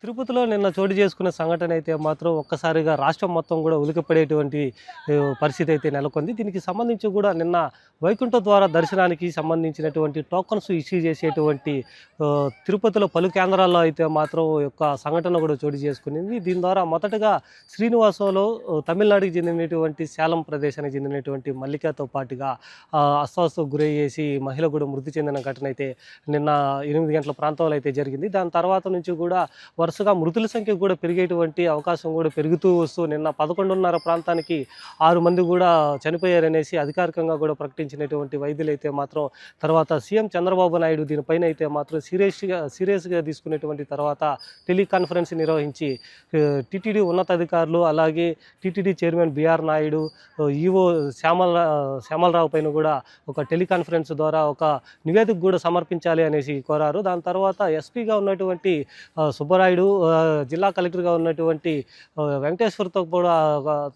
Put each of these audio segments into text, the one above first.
తిరుపతిలో నిన్న చోటు చేసుకున్న సంఘటన అయితే మాత్రం ఒక్కసారిగా రాష్ట్రం మొత్తం కూడా ఉలికిపడేటువంటి పరిస్థితి అయితే నెలకొంది. దీనికి సంబంధించి కూడా నిన్న వైకుంఠ ద్వార దర్శనానికి సంబంధించినటువంటి టోకన్స్ ఇష్యూ చేసేటువంటి తిరుపతిలో పలు కేంద్రాల్లో అయితే మాత్రం యొక్క సంఘటన కూడా చోటు చేసుకునింది. దీని ద్వారా మొదటగా శ్రీనివాసంలో తమిళనాడుకి చెందినటువంటి సేలం ప్రదేశానికి చెందినటువంటి మల్లికతో పాటుగా అస్వస్థకు గురయ్యేసి మహిళ కూడా మృతి చెందిన ఘటన అయితే నిన్న 8 గంటల ప్రాంతంలో అయితే జరిగింది. దాని తర్వాత నుంచి కూడా వరుసగా మృతుల సంఖ్య కూడా పెరిగేటువంటి అవకాశం కూడా పెరుగుతూ వస్తూ నిన్న 11:30 ప్రాంతానికి 6 మంది కూడా చనిపోయారనేసి అధికారికంగా కూడా ప్రకటించినటువంటి వైద్యులు అయితే మాత్రం తర్వాత సీఎం చంద్రబాబు నాయుడు దీనిపైన అయితే మాత్రం సీరియస్గా తీసుకునేటువంటి తర్వాత టెలికాన్ఫరెన్స్ నిర్వహించి టీటీడీ ఉన్నతాధికారులు అలాగే TTD chairman BR Naidu EO Syamala Rao పైన కూడా ఒక టెలికాన్ఫరెన్స్ ద్వారా ఒక నివేదిక కూడా సమర్పించాలి అనేసి కోరారు. దాని తర్వాత ఎస్పీగా ఉన్నటువంటి సుబ్బరాయుడు జిల్లా కలెక్టర్గా ఉన్నటువంటి వెంకటేశ్వర్తో కూడా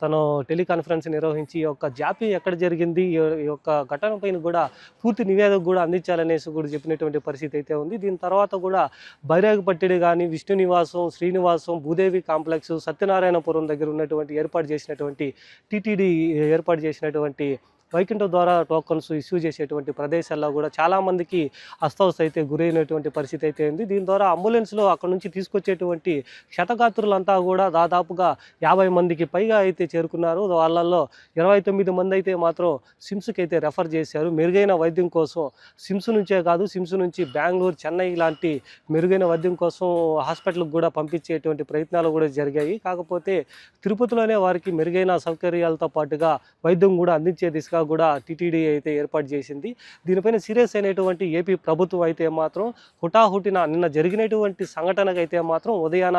తను టెలికాన్ఫరెన్స్ నిర్వహించి యొక్క జాప్యం ఎక్కడ జరిగింది, ఈ యొక్క ఘటన పైన కూడా పూర్తి నివేదిక కూడా అందించాలనేసి కూడా చెప్పినటువంటి పరిస్థితి అయితే ఉంది. దీని తర్వాత కూడా బైరాగపట్టిడి కానీ విష్ణు నివాసం, శ్రీనివాసం, భూదేవి కాంప్లెక్స్, సత్యనారాయణపురం దగ్గర ఉన్నటువంటి టీటీడీ ఏర్పాటు చేసినటువంటి వైకుంఠ ద్వారా టోకన్స్ ఇష్యూ చేసేటువంటి ప్రదేశాల్లో కూడా చాలామందికి అస్తవ్యస్త అయితే గురైనటువంటి పరిస్థితి అయితే ఉంది. దీని ద్వారా అంబులెన్స్లో అక్కడ నుంచి తీసుకొచ్చేటువంటి క్షతగాత్రులంతా కూడా దాదాపుగా 50 మందికి పైగా అయితే చేరుకున్నారు. వాళ్ళల్లో 29 మంది అయితే మాత్రం సిమ్స్కి అయితే రెఫర్ చేశారు మెరుగైన వైద్యం కోసం. సిమ్స్ నుంచే కాదు, సిమ్స్ నుంచి బెంగళూరు, చెన్నై లాంటి మెరుగైన వైద్యం కోసం హాస్పిటల్కి కూడా పంపించేటువంటి ప్రయత్నాలు కూడా జరిగాయి. కాకపోతే తిరుపతిలోనే వారికి మెరుగైన సౌకర్యాలతో పాటుగా వైద్యం కూడా అందించే దిశగా కూడా టీటీడీ అయితే ఏర్పాటు చేసింది. దీనిపైన సీరియస్ అయినటువంటి ఏపీ ప్రభుత్వం అయితే మాత్రం హుటాహుటిన నిన్న జరిగినటువంటి సంఘటనకు అయితే మాత్రం ఉదయాన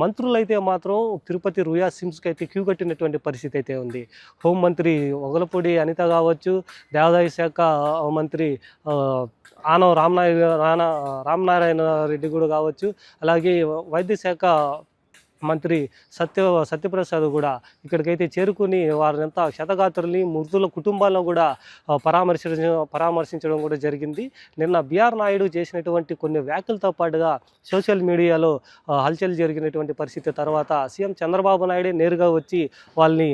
మంత్రులు అయితే మాత్రం తిరుపతి రుయా సిమ్స్కి అయితే క్యూ కట్టినటువంటి పరిస్థితి అయితే ఉంది. హోంమంత్రి వగలపూడి అనిత కావచ్చు, దేవాదాయ శాఖ మంత్రి ఆనవ రామనారాయణ రెడ్డి కూడా కావచ్చు, అలాగే వైద్య శాఖ మంత్రి సత్యప్రసాద్ కూడా ఇక్కడికైతే చేరుకుని వారినంతా క్షతగాత్రుల్ని మృతుల కుటుంబాలను కూడా పరామర్శించడం కూడా జరిగింది. నిన్న బిఆర్ నాయుడు చేసినటువంటి కొన్ని వ్యాఖ్యలతో పాటుగా సోషల్ మీడియాలో హల్చల్ జరిగినటువంటి పరిస్థితి తర్వాత సీఎం చంద్రబాబు నాయుడే నేరుగా వచ్చి వాళ్ళని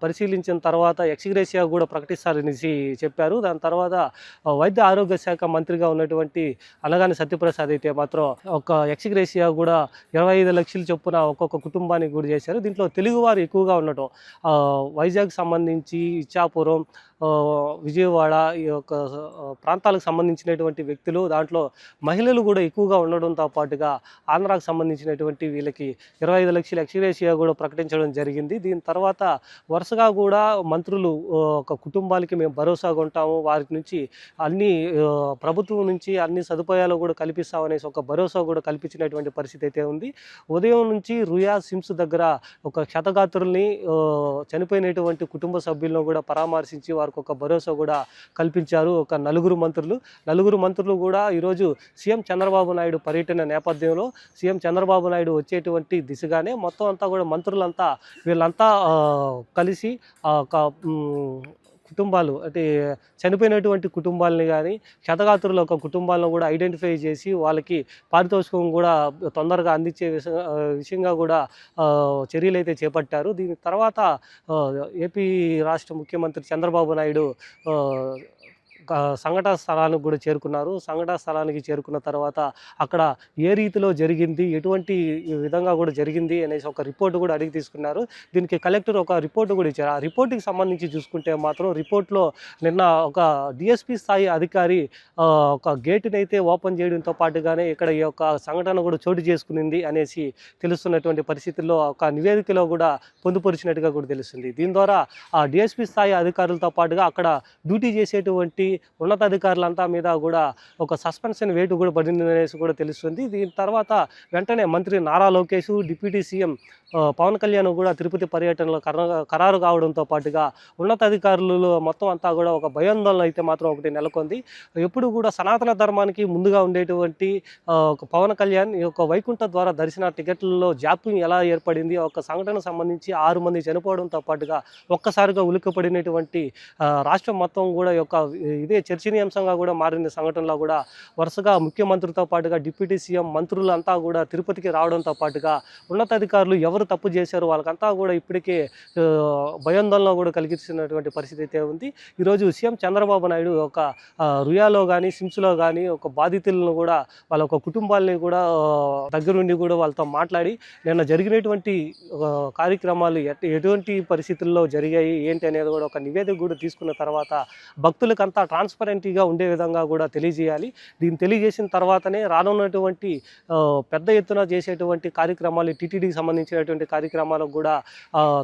పరిశీలించిన తర్వాత ఎక్స్గ్రేషియా కూడా ప్రకటిస్తారనేసి చెప్పారు. దాని తర్వాత వైద్య ఆరోగ్య శాఖ మంత్రిగా ఉన్నటువంటి అనగాని సత్యప్రసాద్ అయితే మాత్రం ఒక ఎక్స్గ్రేషియా కూడా 25 లక్షల చొప్పున ఒక్కొక్క కుటుంబానికి కూడా చేశారు. దీంట్లో తెలుగువారు ఎక్కువగా ఉండటం, వైజాగ్ సంబంధించి ఇచ్చాపురం, విజయవాడ ఈ యొక్క ప్రాంతాలకు సంబంధించినటువంటి వ్యక్తులు, దాంట్లో మహిళలు కూడా ఎక్కువగా ఉండడంతో పాటుగా ఆంధ్రాకు సంబంధించినటువంటి వీళ్ళకి 25 లక్షల ఎక్స్గ్రేషియా కూడా ప్రకటించడం జరిగింది. దీని తర్వాత వరుసగా కూడా మంత్రులు ఒక కుటుంబాలకి మేము భరోసాగా ఉంటాము, వారికి నుంచి అన్ని ప్రభుత్వం నుంచి అన్ని సదుపాయాలు కూడా కల్పిస్తామనేసి ఒక భరోసా కూడా కల్పించినటువంటి పరిస్థితి అయితే ఉంది. ఉదయం నుంచి రుయా సిమ్స్ దగ్గర ఒక క్షతగాత్రుల్ని చనిపోయినటువంటి కుటుంబ సభ్యులను కూడా పరామర్శించి వారికి ఒక భరోసా కూడా కల్పించారు ఒక నలుగురు మంత్రులు కూడా ఈరోజు సీఎం చంద్రబాబు నాయుడు పర్యటన నేపథ్యంలో సీఎం చంద్రబాబు నాయుడు వచ్చేటువంటి దిశగానే మొత్తం అంతా కూడా మంత్రులంతా వీళ్ళంతా కలిసి కుటుంబాలు అంటే చనిపోయినటువంటి కుటుంబాలని కానీ క్షతగాత్రుల ఒక కుటుంబాలను కూడా ఐడెంటిఫై చేసి వాళ్ళకి పారితోషికం కూడా తొందరగా అందించే విషయంగా కూడా చర్యలు అయితే చేపట్టారు. దీని తర్వాత ఏపీ రాష్ట్ర ముఖ్యమంత్రి చంద్రబాబు నాయుడు సంఘటన స్థలానికి కూడా చేరుకున్నారు. సంఘటన స్థలానికి చేరుకున్న తర్వాత అక్కడ ఏ రీతిలో జరిగింది, ఎటువంటి విధంగా కూడా జరిగింది అనేసి ఒక రిపోర్ట్ కూడా అడిగి తీసుకున్నారు. దీనికి కలెక్టర్ ఒక రిపోర్ట్ కూడా ఇచ్చారు. ఆ రిపోర్ట్కి సంబంధించి చూసుకుంటే మాత్రం రిపోర్ట్లో నిన్న ఒక డిఎస్పీ స్థాయి అధికారి ఒక గేటుని అయితే ఓపెన్ చేయడంతో పాటుగానే ఇక్కడ ఈ యొక్క సంఘటన కూడా చోటు చేసుకునింది అనేసి తెలుస్తున్నటువంటి పరిస్థితుల్లో ఒక నివేదికలో కూడా పొందుపరిచినట్టుగా కూడా తెలుస్తుంది. దీని ద్వారా ఆ డిఎస్పీ స్థాయి అధికారులతో పాటుగా అక్కడ డ్యూటీ చేసేటువంటి ఉన్నతాధికారులంతా మీద కూడా ఒక సస్పెన్షన్ వేటు కూడా పడింది అనేసి కూడా తెలుస్తుంది. దీని తర్వాత వెంటనే మంత్రి నారా లోకేష్, డిప్యూటీ సీఎం పవన్ కళ్యాణ్ కూడా తిరుపతి పర్యటనలో ఖరారు కావడంతో పాటుగా ఉన్నతాధికారులు మొత్తం అంతా కూడా ఒక భయాందోళన అయితే మాత్రం ఒకటి నెలకొంది. ఎప్పుడు కూడా సనాతన ధర్మానికి ముందుగా ఉండేటువంటి ఒక పవన్ కళ్యాణ్ ఈ యొక్క వైకుంఠ ద్వారా దర్శన టికెట్లలో జాప్యం ఎలా ఏర్పడింది, ఒక సంఘటన సంబంధించి 6 మంది చనిపోవడంతో పాటుగా ఒక్కసారిగా ఉలిక్కిపడినటువంటి రాష్ట్రం మొత్తం కూడా యొక్క ఇదే చర్చనీయాంశంగా కూడా మారిన సంఘటనలో కూడా వరుసగా ముఖ్యమంత్రితో పాటుగా డిప్యూటీ సీఎం మంత్రులంతా కూడా తిరుపతికి రావడంతో పాటుగా ఉన్నతాధికారులు ఎవరు తప్పు చేశారు వాళ్ళకంతా కూడా ఇప్పటికే భయాందోళన కూడా కలిగించినటువంటి పరిస్థితి అయితే ఉంది. ఈరోజు సీఎం చంద్రబాబు నాయుడు ఒక రుయాలో కానీ సిమ్స్లో కానీ ఒక బాధితులను కూడా వాళ్ళ ఒక కుటుంబాలని కూడా దగ్గరుండి కూడా వాళ్ళతో మాట్లాడి నిన్న జరిగినటువంటి కార్యక్రమాలు ఎటువంటి పరిస్థితుల్లో జరిగాయి ఏంటి అనేది కూడా ఒక నివేదిక కూడా తీసుకున్న తర్వాత భక్తులకంతా ట్రాన్స్పరెంట్గా ఉండే విధంగా కూడా తెలియజేయాలి. దీన్ని తెలియజేసిన తర్వాతనే రానున్నటువంటి పెద్ద ఎత్తున చేసేటువంటి కార్యక్రమాలు టీటీడీకి సంబంధించినటువంటి కార్యక్రమాలకు కూడా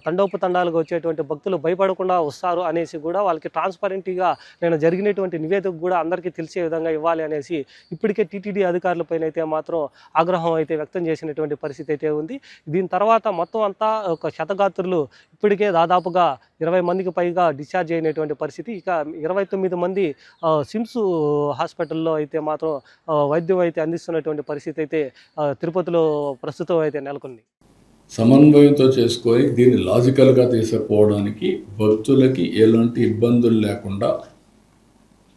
తండోపతండాలుగా వచ్చేటువంటి భక్తులు భయపడకుండా వస్తారు అనేసి కూడా వాళ్ళకి ట్రాన్స్పరెంట్గా నేను జరిగినటువంటి నివేదిక కూడా అందరికీ తెలిసే విధంగా ఇవ్వాలి అనేసి ఇప్పటికే టీటీడీ అధికారులపైన అయితే మాత్రం ఆగ్రహం అయితే వ్యక్తం చేసినటువంటి పరిస్థితి అయితే ఉంది. దీని తర్వాత మొత్తం అంతా ఒక క్షతగాత్రులు ఇప్పటికే దాదాపుగా 20 మందికి పైగా డిశ్చార్జ్ అయినటువంటి పరిస్థితి. ఇక 29 మంది సిమ్స్ హాస్పిటల్లో అయితే మాత్రం వైద్యం అయితే అందిస్తున్నటువంటి పరిస్థితి అయితే తిరుపతిలో ప్రస్తుతం అయితే నెలకొంది. సమన్వయంతో చేసుకొని దీన్ని లాజికల్గా తీసుకుపోవడానికి భక్తులకి ఎలాంటి ఇబ్బందులు లేకుండా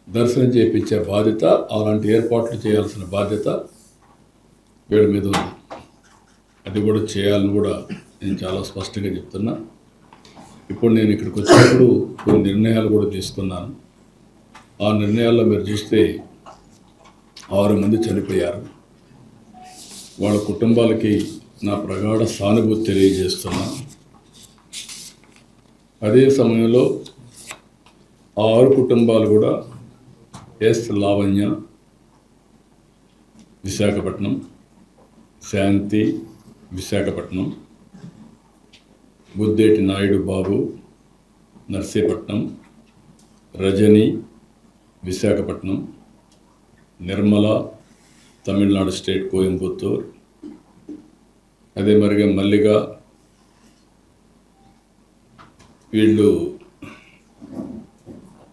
దర్శనం చేయించే బాధ్యత, అలాంటి ఏర్పాట్లు చేయాల్సిన బాధ్యత వీళ్ళ మీద ఉంది. అది కూడా చేయాలని కూడా నేను చాలా స్పష్టంగా చెప్తున్నా. ఇప్పుడు నేను ఇక్కడికి వచ్చినప్పుడు కొన్ని నిర్ణయాలు కూడా తీసుకున్నాను. ఆ నిర్ణయాల్లో మీరు చూస్తే 6 మంది చనిపోయారు. వాళ్ళ కుటుంబాలకి నా ప్రగాఢ సానుభూతి తెలియజేస్తున్నా. అదే సమయంలో ఆ 6 కుటుంబాలు కూడా ఎస్ లావణ్య విశాఖపట్నం, శాంతి విశాఖపట్నం, బుద్దేటి నాయుడు బాబు నర్సీపట్నం, రజని విశాఖపట్నం, నిర్మల తమిళనాడు స్టేట్ కోయంబత్తూర్, అదే మరిగా మల్లిగా వీళ్ళు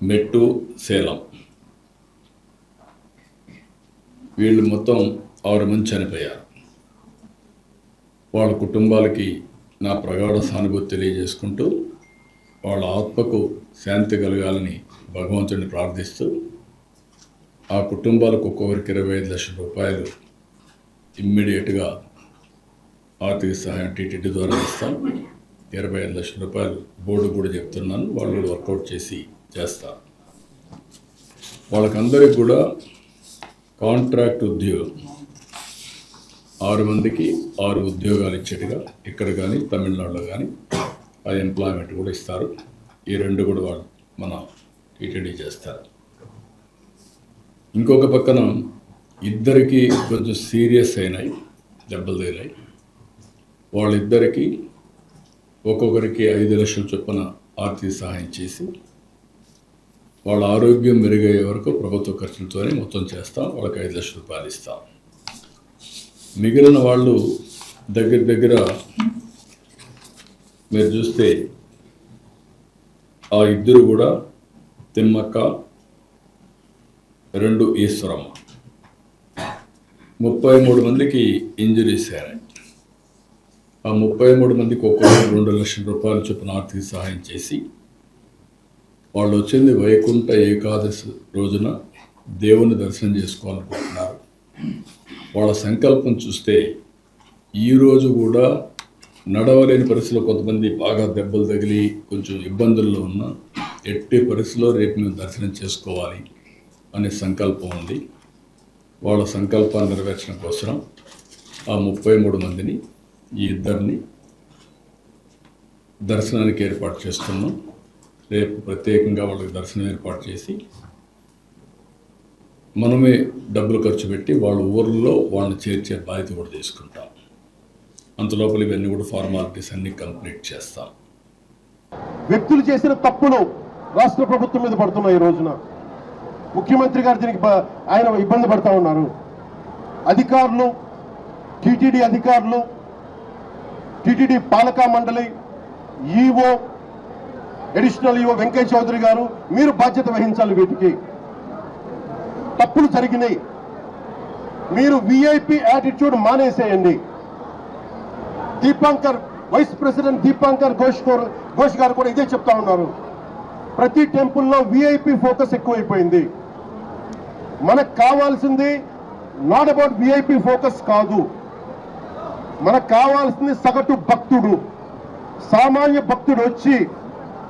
మెట్టు సేలం, వీళ్ళు మొత్తం 6 మంది చనిపోయారు. వాళ్ళ కుటుంబాలకి నా ప్రగాఢ సానుభూతి తెలియజేసుకుంటూ వాళ్ళ ఆత్మకు శాంతి కలగాలని భగవంతుడిని ప్రార్థిస్తూ ఆ కుటుంబాలకు ఒక్కొక్కరికి 25 లక్షల రూపాయలు ఇమ్మీడియట్గా ఆర్థిక సహాయం టీటీడీ ద్వారా ఇస్తాం. 25 లక్షల రూపాయలు బోర్డు కూడా చెప్తున్నాను, వాళ్ళు కూడా వర్కౌట్ చేసి చేస్తారు. వాళ్ళకందరికి కూడా కాంట్రాక్ట్ ఉద్యోగం 6 మందికి 6 ఉద్యోగాలు ఇచ్చేట్టుగా ఇక్కడ కానీ తమిళనాడులో కానీ ఆ ఎంప్లాయ్మెంట్ కూడా ఇస్తారు. ఈ 2 కూడా వాళ్ళు మన టీటీడీ చేస్తారు. ఇంకొక పక్కన ఇద్దరికి కొంచెం సీరియస్ అయినాయి, దెబ్బలు తగిలాయి. వాళ్ళిద్దరికీ ఒక్కొక్కరికి 5 లక్షల చొప్పున ఆర్థిక సహాయం చేసి వాళ్ళ ఆరోగ్యం మెరుగయ్యే వరకు ప్రభుత్వ ఖర్చులతోనే మొత్తం చేస్తాం. వాళ్ళకి 5 లక్షల రూపాయలు ఇస్తాం. మిగిలిన వాళ్ళు దగ్గర మీరు చూస్తే ఆ 2 కూడా తిమ్మక్క, 2 ఈశ్వరమ్మ, 33 మందికి ఇంజరీస్ అయినాయి. ఆ 33 మందికి ఒక్కొక్కరు 2 లక్షల రూపాయల చొప్పున ఆర్థిక సహాయం చేసి వాళ్ళు వచ్చింది వైకుంఠ ఏకాదశి రోజున దేవుని దర్శనం చేసుకోవాలనుకుంటున్నారు. వాళ్ళ సంకల్పం చూస్తే ఈరోజు కూడా నడవలేని పరిస్థితిలో కొంతమంది బాగా దెబ్బలు తగిలి కొంచెం ఇబ్బందుల్లో ఉన్న ఎట్టి పరిస్థితిలో రేపు మేము దర్శనం చేసుకోవాలి అనే సంకల్పం ఉంది. వాళ్ళ సంకల్పాన్ని నెరవేర్చడం కోసం ఆ 33 మందిని, ఈ 2 దర్శనానికి ఏర్పాటు చేస్తున్నాం. రేపు ప్రత్యేకంగా వాళ్ళకి దర్శనం ఏర్పాటు చేసి మనమే డబ్బులు ఖర్చు పెట్టి వాళ్ళ ఊర్లో వాళ్ళని చేర్చే బాధ్యత కూడా తీసుకుంటాం. అంతలోపల ఇవన్నీ కూడా ఫార్మాలిటీస్ అన్ని కంప్లీట్ చేస్తాం. వ్యక్తులు చేసిన తప్పులు రాష్ట్ర ప్రభుత్వం మీద పడుతున్నాయి. ఈ రోజున ముఖ్యమంత్రి గారు దీనికి ఆయన ఇబ్బంది పడతా ఉన్నారు. అధికారులు, టీటీడీ అధికారులు, టీటీడీ పాలకా మండలి, EO, additional EO Venkayya Chowdary గారు, మీరు బాధ్యత వహించాలి. వీటికి తప్పులు జరిగినాయి. మీరు విఐపి యాటిట్యూడ్ మానేసేయండి. వైస్ ప్రెసిడెంట్ దీపాంకర్ ఘోష్ గారు కూడా ఇదే చెప్తా ఉన్నారు. ప్రతి టెంపుల్లో విఐపి ఫోకస్ ఎక్కువైపోయింది. మనకు కావాల్సింది నాట్ అబౌట్ విఐపి ఫోకస్ కాదు, మనకు కావాల్సింది సగటు భక్తుడు, సామాన్య భక్తుడు వచ్చి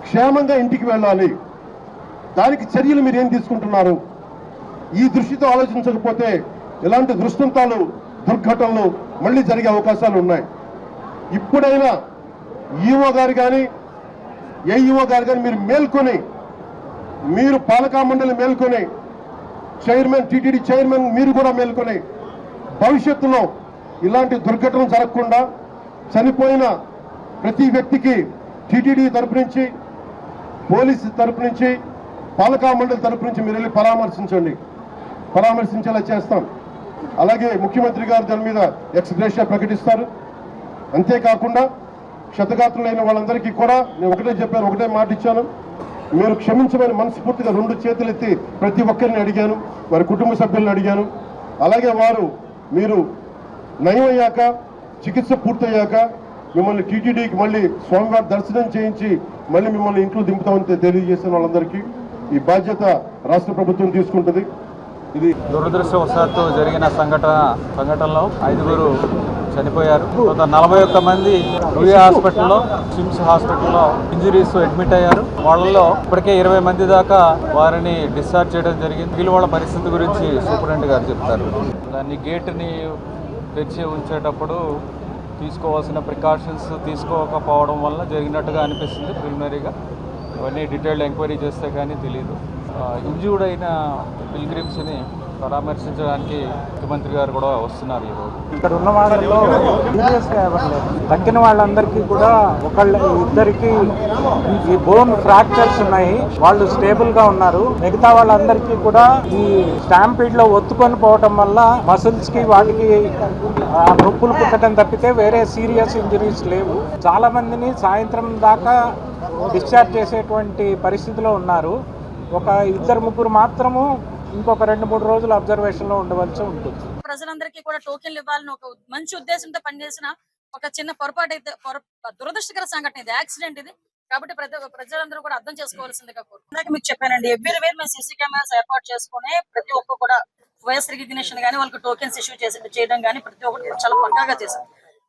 క్షేమంగా ఇంటికి వెళ్ళాలి. దానికి చర్యలు మీరు ఏం తీసుకుంటున్నారు? ఈ దృష్టితో ఆలోచించకపోతే ఇలాంటి దృష్టాంతాలు, దుర్ఘటనలు మళ్ళీ జరిగే అవకాశాలు ఉన్నాయి. ఇప్పుడైనా ఈఓ గారు కానీ ఏఈఓ గారు కానీ మీరు మేల్కొని, మీరు పాలకా మండలి మేల్కొని, చైర్మన్ టీటీడీ చైర్మన్ మీరు కూడా మేల్కొని భవిష్యత్తులో ఇలాంటి దుర్ఘటనలు జరగకుండా చనిపోయిన ప్రతి వ్యక్తికి టీటీడీ తరపు నుంచి, పోలీసు తరపు నుంచి, పాలకా మండలి తరపు నుంచి మీరు వెళ్ళి పరామర్శించేలా చేస్తాం. అలాగే ముఖ్యమంత్రి గారు దాని మీద ఎక్స్ గ్రేషియా ప్రకటిస్తారు. అంతేకాకుండా క్షతగాత్రులైన వాళ్ళందరికీ కూడా నేను ఒకటే మాట ఇచ్చాను, మీరు క్షమించమని మనస్ఫూర్తిగా 2 చేతులెత్తి ప్రతి ఒక్కరిని అడిగాను, వారి కుటుంబ సభ్యులను అడిగాను. అలాగే మీరు నయం అయ్యాక, చికిత్స పూర్తయ్యాక మిమ్మల్ని టీటీడీకి మళ్ళీ స్వామివారి దర్శనం చేయించి మళ్ళీ మిమ్మల్ని ఇంట్లో దింపుతామని తెలియజేసిన వాళ్ళందరికీ ఈ బాధ్యత రాష్ట్ర ప్రభుత్వం తీసుకుంటుంది. ఇది దురదృష్టవశాత్తు జరిగిన సంఘటనలో 5 చనిపోయారు. 41 మంది రూయా హాస్పిటల్లో, సిమ్స్ హాస్పిటల్లో ఇంజరీస్ అడ్మిట్ అయ్యారు. వాళ్ళలో ఇప్పటికే 20 మంది దాకా వారిని డిశ్చార్జ్ చేయడం జరిగింది. మిగిలిన వాళ్ళ పరిస్థితి గురించి సూపరింటెండెంట్ గారు చెప్తారు. దాన్ని గేట్ని తెరిచి ఉంచేటప్పుడు తీసుకోవాల్సిన ప్రికాషన్స్ తీసుకోకపోవడం వల్ల జరిగినట్టుగా అనిపిస్తుంది ప్రిలిమినరీగా. ఇవన్నీ డీటెయిల్డ్ ఎంక్వైరీ చేస్తే కానీ తెలియదు. ఇంజ్యూర్డ్ అయిన పిల్గ్రిమ్స్ని పరామర్శించడానికి ముఖ్యమంత్రి గారు కూడా వస్తున్నారు ఈరోజు. ఇక్కడ ఉన్న వాళ్ళలో సీరియస్గా ఎవరు లేదు. తక్కిన వాళ్ళందరికీ కూడా ఇద్దరికి ఈ బోన్ ఫ్రాక్చర్స్ ఉన్నాయి, వాళ్ళు స్టేబుల్ గా ఉన్నారు. మిగతా వాళ్ళందరికీ కూడా ఈ స్టాంపీడ్ లో ఒత్తుకొని పోవటం వల్ల మసిల్స్ కి వాటికి నొప్పులు పుట్టడం తప్పితే వేరే సీరియస్ ఇంజరీస్ లేవు. చాలా మందిని సాయంత్రం దాకా డిశ్చార్జ్ చేసేటువంటి పరిస్థితిలో ఉన్నారు. ఒక 2-3 మాత్రము ఇంకొక 2-3 రోజులు అబ్జర్వేషన్ లో ఉండవలసి ఉంటుంది. ప్రజలందరికీ కూడా టోకెన్లు ఇవ్వాలని ఒక మంచి ఉద్దేశంతో పనిచేసిన ఒక చిన్న పొరపాటు అయితే దురదృష్టకర సంఘటన ఇది, యాక్సిడెంట్ ఇది. కాబట్టి ప్రజలందరూ కూడా అర్థం చేసుకోవాల్సిందిగా కోరుకుంటున్నాను. మీకు చెప్పానండి, ఎవ్రీ వేర్ మేము సీసీ కెమెరాస్ ఏర్పాటు చేసుకుని ప్రతి ఒక్క కూడా వైఎస్ రికగ్నిషన్ కానీ వాళ్ళకి టోకెన్స్ ఇష్యూ చేయడం కానీ ప్రతి ఒక్కటి చాలా పక్కాగా చేశాం.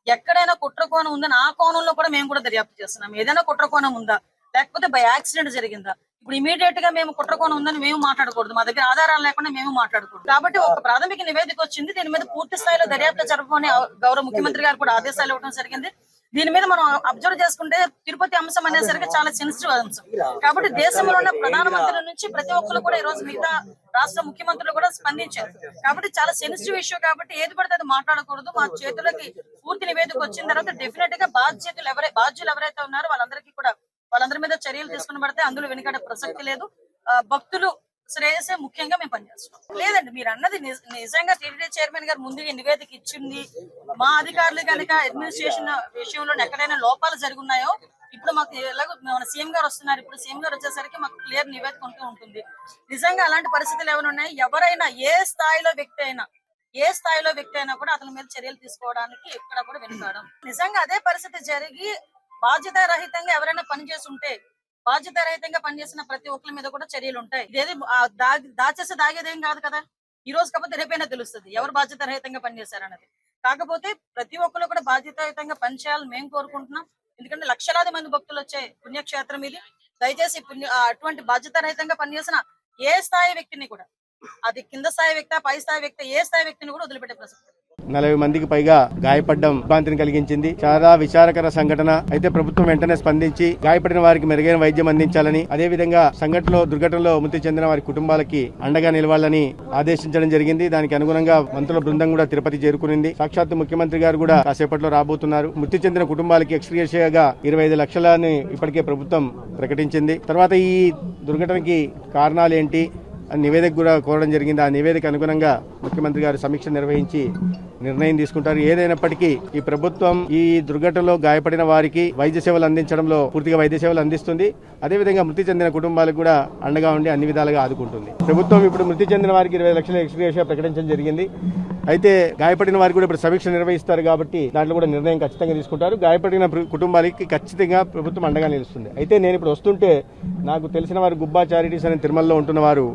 ఎక్కడైనా కుట్రకోణం ఉందని ఆ కోణంలో కూడా మేము కూడా దర్యాప్తు చేస్తున్నాం. ఏదైనా కుట్రకోణం ఉందా, లేకపోతే బై యాక్సిడెంట్ జరిగిందా, ఇప్పుడు ఇమీడియట్ గా మేము కుట్రకోణం ఉందని మేము మాట్లాడకూడదు, మా దగ్గర ఆధారాలు లేకుండా మేము మాట్లాడకూడదు. కాబట్టి ఒక ప్రాథమిక నివేదిక వచ్చింది, దీని మీద పూర్తి స్థాయిలో దర్యాప్తు జరపమని గౌరవ ముఖ్యమంత్రి గారు కూడా ఆదేశాలు ఇవ్వడం జరిగింది. దీని మీద మనం అబ్జర్వ్ చేసుకుంటే తిరుపతి అంశం అనేసరికి చాలా సెన్సిటివ్ అంశం. కాబట్టి దేశంలో ఉన్న ప్రధానమంత్రుల నుంచి ప్రతి ఒక్కరు కూడా ఈ రోజు మిగతా రాష్ట్ర ముఖ్యమంత్రులు కూడా స్పందించారు. కాబట్టి చాలా సెన్సిటివ్ ఇష్యూ, కాబట్టి ఏది పడితే అది మాట్లాడకూడదు. మా చేతులకి పూర్తి నివేదిక వచ్చిన తర్వాత డెఫినెట్ గా బాధ్యులు ఎవరైతే ఉన్నారో వాళ్ళందరి మీద చర్యలు తీసుకుని పడితే అందులో వెనుకడే ప్రసక్తి లేదు. భక్తులు శ్రేయసే ముఖ్యంగా మేము పనిచేస్తున్నాం. లేదండి, మీరు అన్నది నిజంగా టీటీడీ చైర్మన్ గారు ముందుగా నివేదిక ఇచ్చింది. మా అధికారులు కనుక అడ్మినిస్ట్రేషన్ విషయంలో ఎక్కడైనా లోపాలు జరుగున్నాయో ఇప్పుడు మాకు ఎలాగో మన సీఎం గారు వస్తున్నారు, ఇప్పుడు సీఎం గారు వచ్చేసరికి మాకు క్లియర్ నివేదిక ఉంటూ ఉంటుంది. నిజంగా అలాంటి పరిస్థితులు ఏమైనా ఉన్నాయి, ఎవరైనా ఏ స్థాయిలో వ్యక్తి అయినా కూడా అతని మీద చర్యలు తీసుకోవడానికి ఎక్కడ కూడా వెనుకాడం. నిజంగా అదే పరిస్థితి జరిగి బాధ్యతారహితంగా ఎవరైనా పనిచేస్తుంటే, బాధ్యతారహితంగా పనిచేసిన ప్రతి ఒక్కరి మీద కూడా చర్యలు ఉంటాయి. ఇదేది దాచేసి దాగేదేం కాదు కదా. ఈ రోజు కాకపోతే రేపైనా తెలుస్తుంది ఎవరు బాధ్యతారహితంగా పనిచేశారన్నది. కాకపోతే ప్రతి ఒక్కరు కూడా బాధ్యతాయుతంగా పనిచేయాలని మేము కోరుకుంటున్నాం. ఎందుకంటే లక్షలాది మంది భక్తులు వచ్చే పుణ్యక్షేత్రం ఇది. దయచేసి అటువంటి బాధ్యతారహితంగా పనిచేసిన ఏ స్థాయి వ్యక్తిని కూడా, అది కింద స్థాయి వ్యక్తి, పై స్థాయి వ్యక్తి, ఏ స్థాయి వ్యక్తిని కూడా వదిలిపెట్టే ప్రసక్తి. 40 మందికి పైగా గాయపడడం ఇబ్బందిని కలిగించింది. చాలా విచారకర సంఘటన. అయితే ప్రభుత్వం వెంటనే స్పందించి గాయపడిన వారికి మెరుగైన వైద్యం అందించాలని, అదేవిధంగా దుర్ఘటనలో మృతి చెందిన వారి కుటుంబాలకి అండగా నిలవాలని ఆదేశించడం జరిగింది. దానికి అనుగుణంగా మంత్రుల బృందం కూడా తిరుపతి చేరుకునింది. సాక్షాత్తు ముఖ్యమంత్రి గారు కూడా కాసేపట్లో రాబోతున్నారు. మృతి చెందిన కుటుంబాలకి ఎక్స్గ్రేషియాగా 25 లక్షలని ఇప్పటికే ప్రభుత్వం ప్రకటించింది. తర్వాత ఈ దుర్ఘటనకి కారణాలు ఏంటి నివేదిక కూడా కోరడం జరిగింది. ఆ నివేదిక అనుగుణంగా ముఖ్యమంత్రి గారు సమీక్ష నిర్వహించి నిర్ణయం తీసుకుంటారు. ఏదైనప్పటికీ ఈ ప్రభుత్వం ఈ దుర్ఘటనలో గాయపడిన వారికి వైద్య సేవలు అందించడంలో పూర్తిగా వైద్య సేవలు అందిస్తుంది. అదేవిధంగా మృతి చెందిన కుటుంబాలకు కూడా అండగా ఉండి అన్ని విధాలుగా ఆదుకుంటుంది. ప్రభుత్వం ఇప్పుడు మృతి చెందిన వారికి 20 లక్షల ఎక్స్గ్రేషియా ప్రకటించడం జరిగింది. అయితే గాయపడిన వారికి కూడా ఇప్పుడు సమీక్ష నిర్వహిస్తారు కాబట్టి దాంట్లో కూడా నిర్ణయం ఖచ్చితంగా తీసుకుంటారు. గాయపడిన కుటుంబాలకి ఖచ్చితంగా ప్రభుత్వం అండగా నిలుస్తుంది. అయితే నేను ఇప్పుడు వస్తుంటే నాకు తెలిసిన వారు గుబ్బా చారిటీస్ అనే తిరుమలలో ఉంటున్న వారు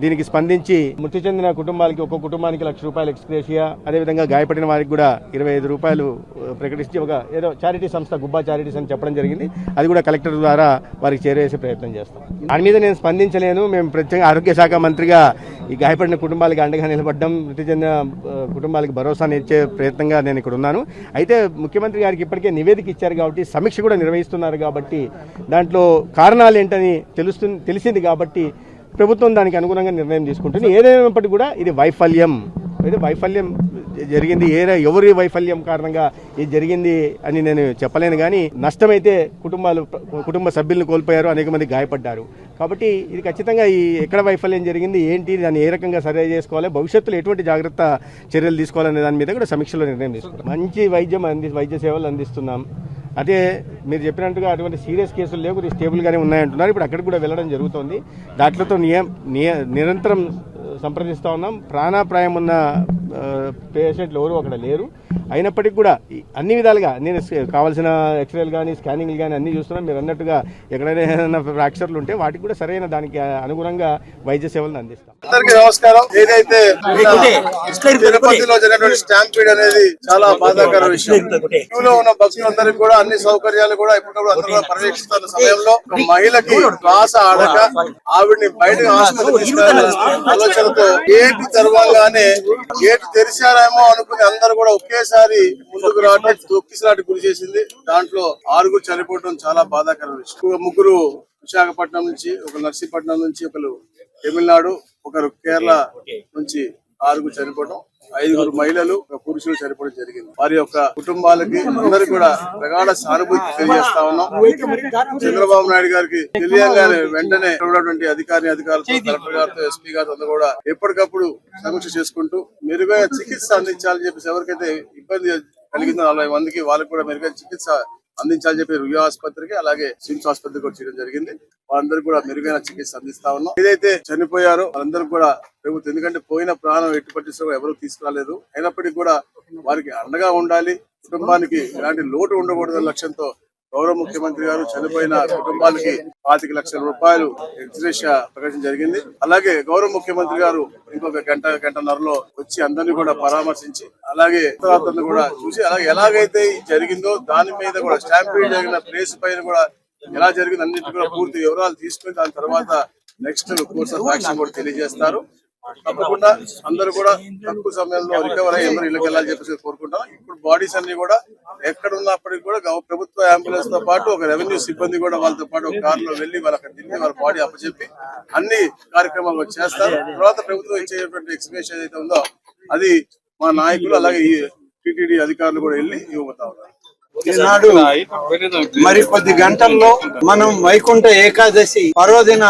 దీనికి స్పందించి మృతి చెందిన కుటుంబాలకి ఒక్కొక్క కుటుంబానికి ₹1,00,000 ఎక్స్గ్రేషియా, అదేవిధంగా గాయపడిన వారికి కూడా ₹25 ప్రకటించి ఒక ఏదో చారిటీ సంస్థ గుబ్బా చారిటీస్ అని చెప్పడం జరిగింది. అది కూడా కలెక్టర్ ద్వారా వారికి చేరవేసే ప్రయత్నం చేస్తాం. దాని మీద నేను స్పందించలేను. మేము ప్రత్యేక ఆరోగ్య శాఖ మంత్రిగా ఈ గాయపడిన కుటుంబాలకి అండగా నిలబడ్డం, మృతి చెందిన కుటుంబాలకు భరోసాని ఇచ్చే ప్రయత్నంగా నేను ఇక్కడ ఉన్నాను. అయితే ముఖ్యమంత్రి గారికి ఇప్పటికే నివేదిక ఇచ్చారు కాబట్టి సమీక్ష కూడా నిర్వహిస్తున్నారు కాబట్టి దాంట్లో కారణాలు ఏంటని తెలిసింది కాబట్టి ప్రభుత్వం దానికి అనుగుణంగా నిర్ణయం తీసుకుంటుంది. ఏదైనప్పటికీ కూడా ఇది వైఫల్యం జరిగింది. ఎవరి వైఫల్యం కారణంగా ఇది జరిగింది అని నేను చెప్పలేను. కానీ నష్టమైతే కుటుంబ సభ్యులను కోల్పోయారు, అనేక మంది గాయపడ్డారు. కాబట్టి ఇది ఖచ్చితంగా ఎక్కడ వైఫల్యం జరిగింది, ఏంటి, దాన్ని ఏ రకంగా సరి చేసుకోవాలి, భవిష్యత్తులో ఎటువంటి జాగ్రత్త చర్యలు తీసుకోవాలనే దాని మీద కూడా సమీక్షలో నిర్ణయం తీసుకుంటాం. మంచి వైద్య సేవలు అందిస్తున్నాం. అదే మీరు చెప్పినట్టుగా అటువంటి సీరియస్ కేసులు లేవు, స్టేబుల్గానే ఉన్నాయంటున్నారు. ఇప్పుడు అక్కడికి కూడా వెళ్ళడం జరుగుతుంది. దాంట్లతో నిరంతరం సంప్రదిస్తూ ఉన్నాం. ప్రాణాపాయం ఉన్న పేషెంట్లు ఎవరు అక్కడ లేరు. అయినప్పటికీ కూడా అన్ని విధాలుగా నేను కావాల్సిన ఎక్స్రేలు కానీ స్కానింగ్లు కానీ అన్ని చూస్తున్నాం. మీరు అన్నట్టుగా ఎక్కడైనా ఫ్రాక్చర్లు ఉంటే వాటికి కూడా సరైన దానికి అనుగుణంగా వైద్య సేవలను అందిస్తాం. అందరికీ నమస్కారం. ఏదైతే తిరుపతిలో జరిగినటువంటి స్టాంపీడ్ అనేది చాలా బాధాకర విషయం. క్యూలో ఉన్న భక్తులందరికీ కూడా అన్ని సౌకర్యాలు కూడా ఇప్పుడు అందరూ కూడా పర్యవేక్షిస్తున్న సమయంలో మహిళకి శ్వాస ఆడక ఆవిడ్ని బయటకు ఆసుపత్రి తీసుకెళ్లాలనే ఆలోచనతో గేట్ తెరవగానే గేట్ తెరిచారేమో అనుకుని అందరూ కూడా ఒకేసారి ముందుకు రావడం తొక్కిసలాట గురి చేసింది. దాంట్లో 6 చనిపోవడం చాలా బాధాకర విషయం. 3 విశాఖపట్నం నుంచి, ఒకరు నర్సీపట్నం నుంచి, ఒకరు తమిళనాడు, ఒకరు కేరళ నుంచి 6 చనిపోవడం, 5 మహిళలు, 1 పురుషులు చనిపోవడం జరిగింది. వారి యొక్క కుటుంబాలకి అందరికి కూడా ప్రగాఢ సానుభూతి తెలియజేస్తా ఉన్నాం. చంద్రబాబు నాయుడు గారికి తెలియగానే వెంటనే ఉన్నటువంటి అధికారులతో, కలెక్టర్ గారితో, ఎస్పీ గారితో అందరూ కూడా ఎప్పటికప్పుడు సమీక్ష చేసుకుంటూ మెరుగైన చికిత్స అందించాలని చెప్పేసి ఎవరికైతే ఇబ్బంది కలిగిందో 40 మందికి వాళ్ళకి కూడా మెరుగైన చికిత్స అందించాలని చెప్పి రుయా ఆసుపత్రికి అలాగే సిమ్స్ ఆసుపత్రికి కూడా చేయడం జరిగింది. వాళ్ళందరూ కూడా మెరుగైన చికిత్స అందిస్తా ఉన్నాం. ఏదైతే చనిపోయారో వాళ్ళందరూ కూడా ప్రభుత్వం, ఎందుకంటే పోయిన ప్రాణం ఎట్టి పట్టిస్తూ ఎవరు తీసుకురాలేదు, అయినప్పటికీ కూడా వారికి అండగా ఉండాలి, కుటుంబానికి ఎలాంటి లోటు ఉండకూడదనే లక్ష్యంతో గౌరవ ముఖ్యమంత్రి గారు చనిపోయిన కుటుంబాలకి ₹25,00,000 ఎక్స్గ్రేషియా ప్రకటించడం జరిగింది. అలాగే గౌరవ ముఖ్యమంత్రి గారు ఇంకొక గంటన్నరలో వచ్చి అందరినీ కూడా పరామర్శించి అలాగే ఉత్తరాంధ్రను కూడా చూసి అలాగే ఎలాగైతే జరిగిందో దాని మీద కూడా స్టాంపీడ్ జరిగిన ప్లేస్ పైన కూడా ఎలా జరిగింది అన్నింటి కూడా పూర్తి వివరాలు తీసుకుని దాని తర్వాత నెక్స్ట్ కోర్స్ ఆఫ్ యాక్షన్ కూడా తెలియజేస్తారు. తప్పకుండా అందరూ కూడా తక్కువ సమయంలో రికవర్ అయ్యి అందరూ ఇళ్ళకి వెళ్ళాలని చెప్పేసి కోరుకుంటాం. ఇప్పుడు బాడీస్ అన్ని కూడా ఎక్కడ ఉన్నప్పటికీ కూడా ప్రభుత్వ అంబులెన్స్ తో పాటు ఒక రెవెన్యూ సిబ్బంది కూడా వాళ్ళతో పాటు ఒక కారులో వెళ్లి వాళ్ళకి తిరిగి వాళ్ళ బాడీ అప్పచెప్పి అన్ని కార్యక్రమాలు చేస్తారు. తర్వాత ప్రభుత్వం ఇచ్చేటువంటి ఎక్స్ప్రెషన్ ఏదైతే ఉందో అది మా నాయకులు అలాగే ఈ టీటీడీ అధికారులు కూడా వెళ్ళి ఇవ్వబోతా ఉన్నారు. ఈనాడు మరి కొద్ది గంటల్లో మనం వైకుంఠ ఏకాదశి పర్వదిన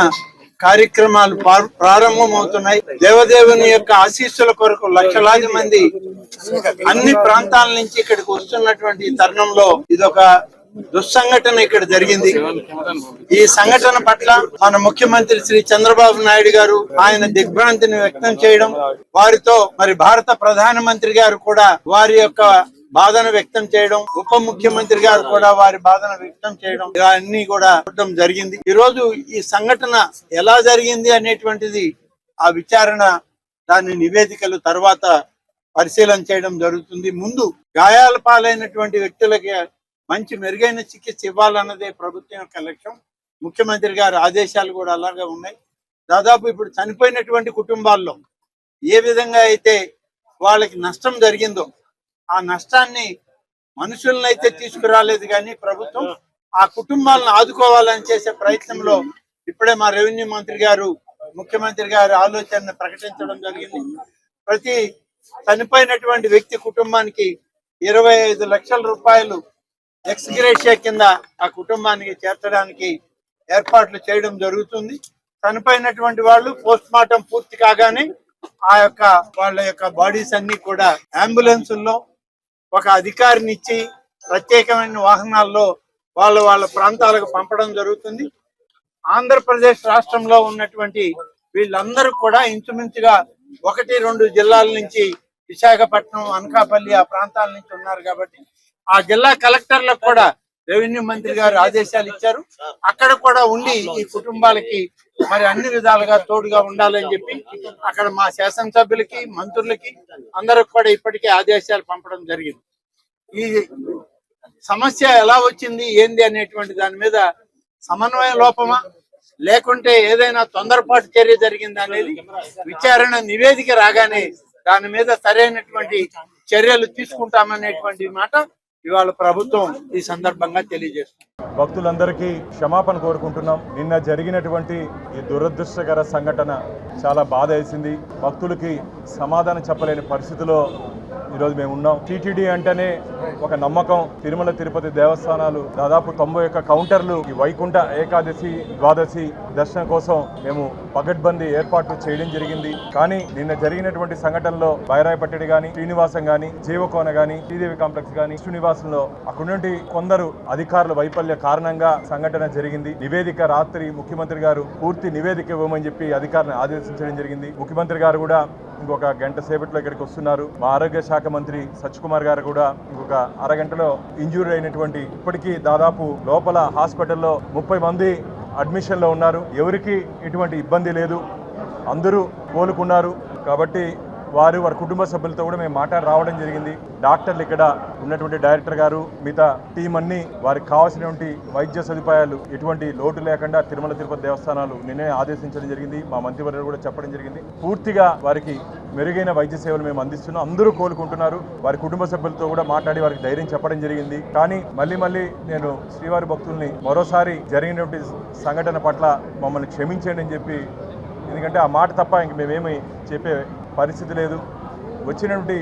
కార్యక్రమాలు ప్రారంభమవుతున్నాయి. దేవదేవుని యొక్క ఆశీస్సుల కొరకు లక్షలాది మంది అన్ని ప్రాంతాల నుంచి ఇక్కడికి వస్తున్నటువంటి తరుణంలో ఇదొక దుస్సంఘటన ఇక్కడ జరిగింది. ఈ సంఘటన పట్ల మన ముఖ్యమంత్రి శ్రీ చంద్రబాబు నాయుడు గారు ఆయన దిగ్భ్రాంతిని వ్యక్తం చేయడం, వారితో మరి భారత ప్రధానమంత్రి గారు కూడా వారి యొక్క బాధను వ్యక్తం చేయడం, ఉప ముఖ్యమంత్రి గారు కూడా వారి బాధను వ్యక్తం చేయడం, ఇవన్నీ కూడా చూడడం జరిగింది. ఈ రోజు ఈ సంఘటన ఎలా జరిగింది అనేటువంటిది ఆ విచారణ, దాని నివేదికలు తర్వాత పరిశీలన చేయడం జరుగుతుంది. ముందు గాయాల పాలైనటువంటి వ్యక్తులకి మంచి మెరుగైన చికిత్స ఇవ్వాలన్నదే ప్రభుత్వం యొక్క లక్ష్యం. ముఖ్యమంత్రి గారి ఆదేశాలు కూడా అలాగే ఉన్నాయి. దాదాపు ఇప్పుడు చనిపోయినటువంటి కుటుంబాల్లో ఏ విధంగా అయితే వాళ్ళకి నష్టం జరిగిందో ఆ నష్టాన్ని మనుషులను అయితే తీసుకురాలేదు, కానీ ప్రభుత్వం ఆ కుటుంబాలను ఆదుకోవాలని చేసే ప్రయత్నంలో ఇప్పుడే మా రెవెన్యూ మంత్రి గారు, ముఖ్యమంత్రి గారు ఆలోచనను ప్రకటించడం జరిగింది. ప్రతి చనిపోయినటువంటి వ్యక్తి కుటుంబానికి ₹25,00,000 ఎక్స్గ్రేషియా కింద ఆ కుటుంబానికి చేర్చడానికి ఏర్పాట్లు చేయడం జరుగుతుంది. చనిపోయినటువంటి వాళ్ళు పోస్ట్ మార్టం పూర్తి కాగానే ఆ యొక్క వాళ్ళ యొక్క బాడీస్ అన్ని కూడా అంబులెన్సుల్లో ఒక అధికారిని ఇచ్చి ప్రత్యేకమైన వాహనాల్లో వాళ్ళ ప్రాంతాలకు పంపడం జరుగుతుంది. ఆంధ్రప్రదేశ్ రాష్ట్రంలో ఉన్నటువంటి వీళ్ళందరూ కూడా ఇంచుమించుగా 1-2 జిల్లాల నుంచి విశాఖపట్నం, అనకాపల్లి ఆ ప్రాంతాల నుంచి ఉన్నారు కాబట్టి ఆ జిల్లా కలెక్టర్లకు కూడా రెవెన్యూ మంత్రి గారు ఆదేశాలు ఇచ్చారు. అక్కడ కూడా ఉండి ఈ కుటుంబాలకి మరి అన్ని విధాలుగా తోడుగా ఉండాలని చెప్పి అక్కడ మా శాసనసభ్యులకి, మంత్రులకి అందరికి కూడా ఇప్పటికే ఆదేశాలు పంపడం జరిగింది. ఈ సమస్య ఎలా వచ్చింది ఏంది అనేటువంటి దాని మీద సమన్వయ లోపమా లేకుంటే ఏదైనా తొందరపాటు చర్య జరిగిందా అనేది విచారణ నివేదిక రాగానే దాని మీద సరైనటువంటి చర్యలు తీసుకుంటామనేటువంటి మాట ఇవాళ ప్రభుత్వం ఈ సందర్భంగా తెలియజేస్తుంది. భక్తులందరికీ క్షమాపణ కోరుకుంటున్నాం. నిన్న జరిగినటువంటి ఈ దురదృష్టకర సంఘటన చాలా బాధ వేసింది. భక్తులకి సమాధానం చెప్పలేని పరిస్థితిలో ఈరోజు మేము ఉన్నాం. టీటీడీ అంటేనే ఒక నమ్మకం. తిరుమల తిరుపతి దేవస్థానాలు దాదాపు 91 కౌంటర్లు ఈ వైకుంఠ ఏకాదశి, ద్వాదశి దర్శనం కోసం మేము పగడ్బందీ ఏర్పాట్లు చేయడం జరిగింది. కానీ నిన్న జరిగినటువంటి సంఘటనలో బైరాయపట్టడి గాని, శ్రీనివాసం గాని, జీవకోన గాని, శ్రీదేవి కాంప్లెక్స్ గాని, శ్రీనివాసంలో అక్కడ నుండి కొందరు అధికారుల వైఫల్య కారణంగా సంఘటన జరిగింది. నివేదిక రాత్రి ముఖ్యమంత్రి గారు పూర్తి నివేదిక ఇవ్వమని చెప్పి అధికారులను ఆదేశించడం జరిగింది. ముఖ్యమంత్రి గారు కూడా ఇంకొక గంట సేపట్లో ఇక్కడికి వస్తున్నారు. మా ఆరోగ్య శాఖ మంత్రి సత్యకుమార్ గారు కూడా ఇంకొక అరగంటలో ఇంజూరీ అయినటువంటి ఇప్పటికీ దాదాపు లోపల హాస్పిటల్లో 30 మంది అడ్మిషన్లో ఉన్నారు. ఎవరికి ఎటువంటి ఇబ్బంది లేదు, అందరూ కోలుకున్నారు. కాబట్టి వారి కుటుంబ సభ్యులతో కూడా మేము మాట్లాడి రావడం జరిగింది. డాక్టర్లు ఇక్కడ ఉన్నటువంటి డైరెక్టర్ గారు, మిగతా టీం అన్ని వారికి కావాల్సినటువంటి వైద్య సదుపాయాలు ఎటువంటి లోటు లేకుండా తిరుమల తిరుపతి దేవస్థానాలు నిన్నే ఆదేశించడం జరిగింది. మా మంత్రివర్యులు కూడా చెప్పడం జరిగింది. పూర్తిగా వారికి మెరుగైన వైద్య సేవలు మేము అందిస్తున్నాం. అందరూ కోలుకుంటున్నారు. వారి కుటుంబ సభ్యులతో కూడా మాట్లాడి వారికి ధైర్యం చెప్పడం జరిగింది. కానీ మళ్ళీ నేను శ్రీవారి భక్తుల్ని మరోసారి జరిగినటువంటి సంఘటన పట్ల మమ్మల్ని క్షమించండి అని చెప్పి, ఎందుకంటే ఆ మాట తప్ప ఇంక మేమేమి చెప్పే పరిస్థితి లేదు. వచ్చినటువంటి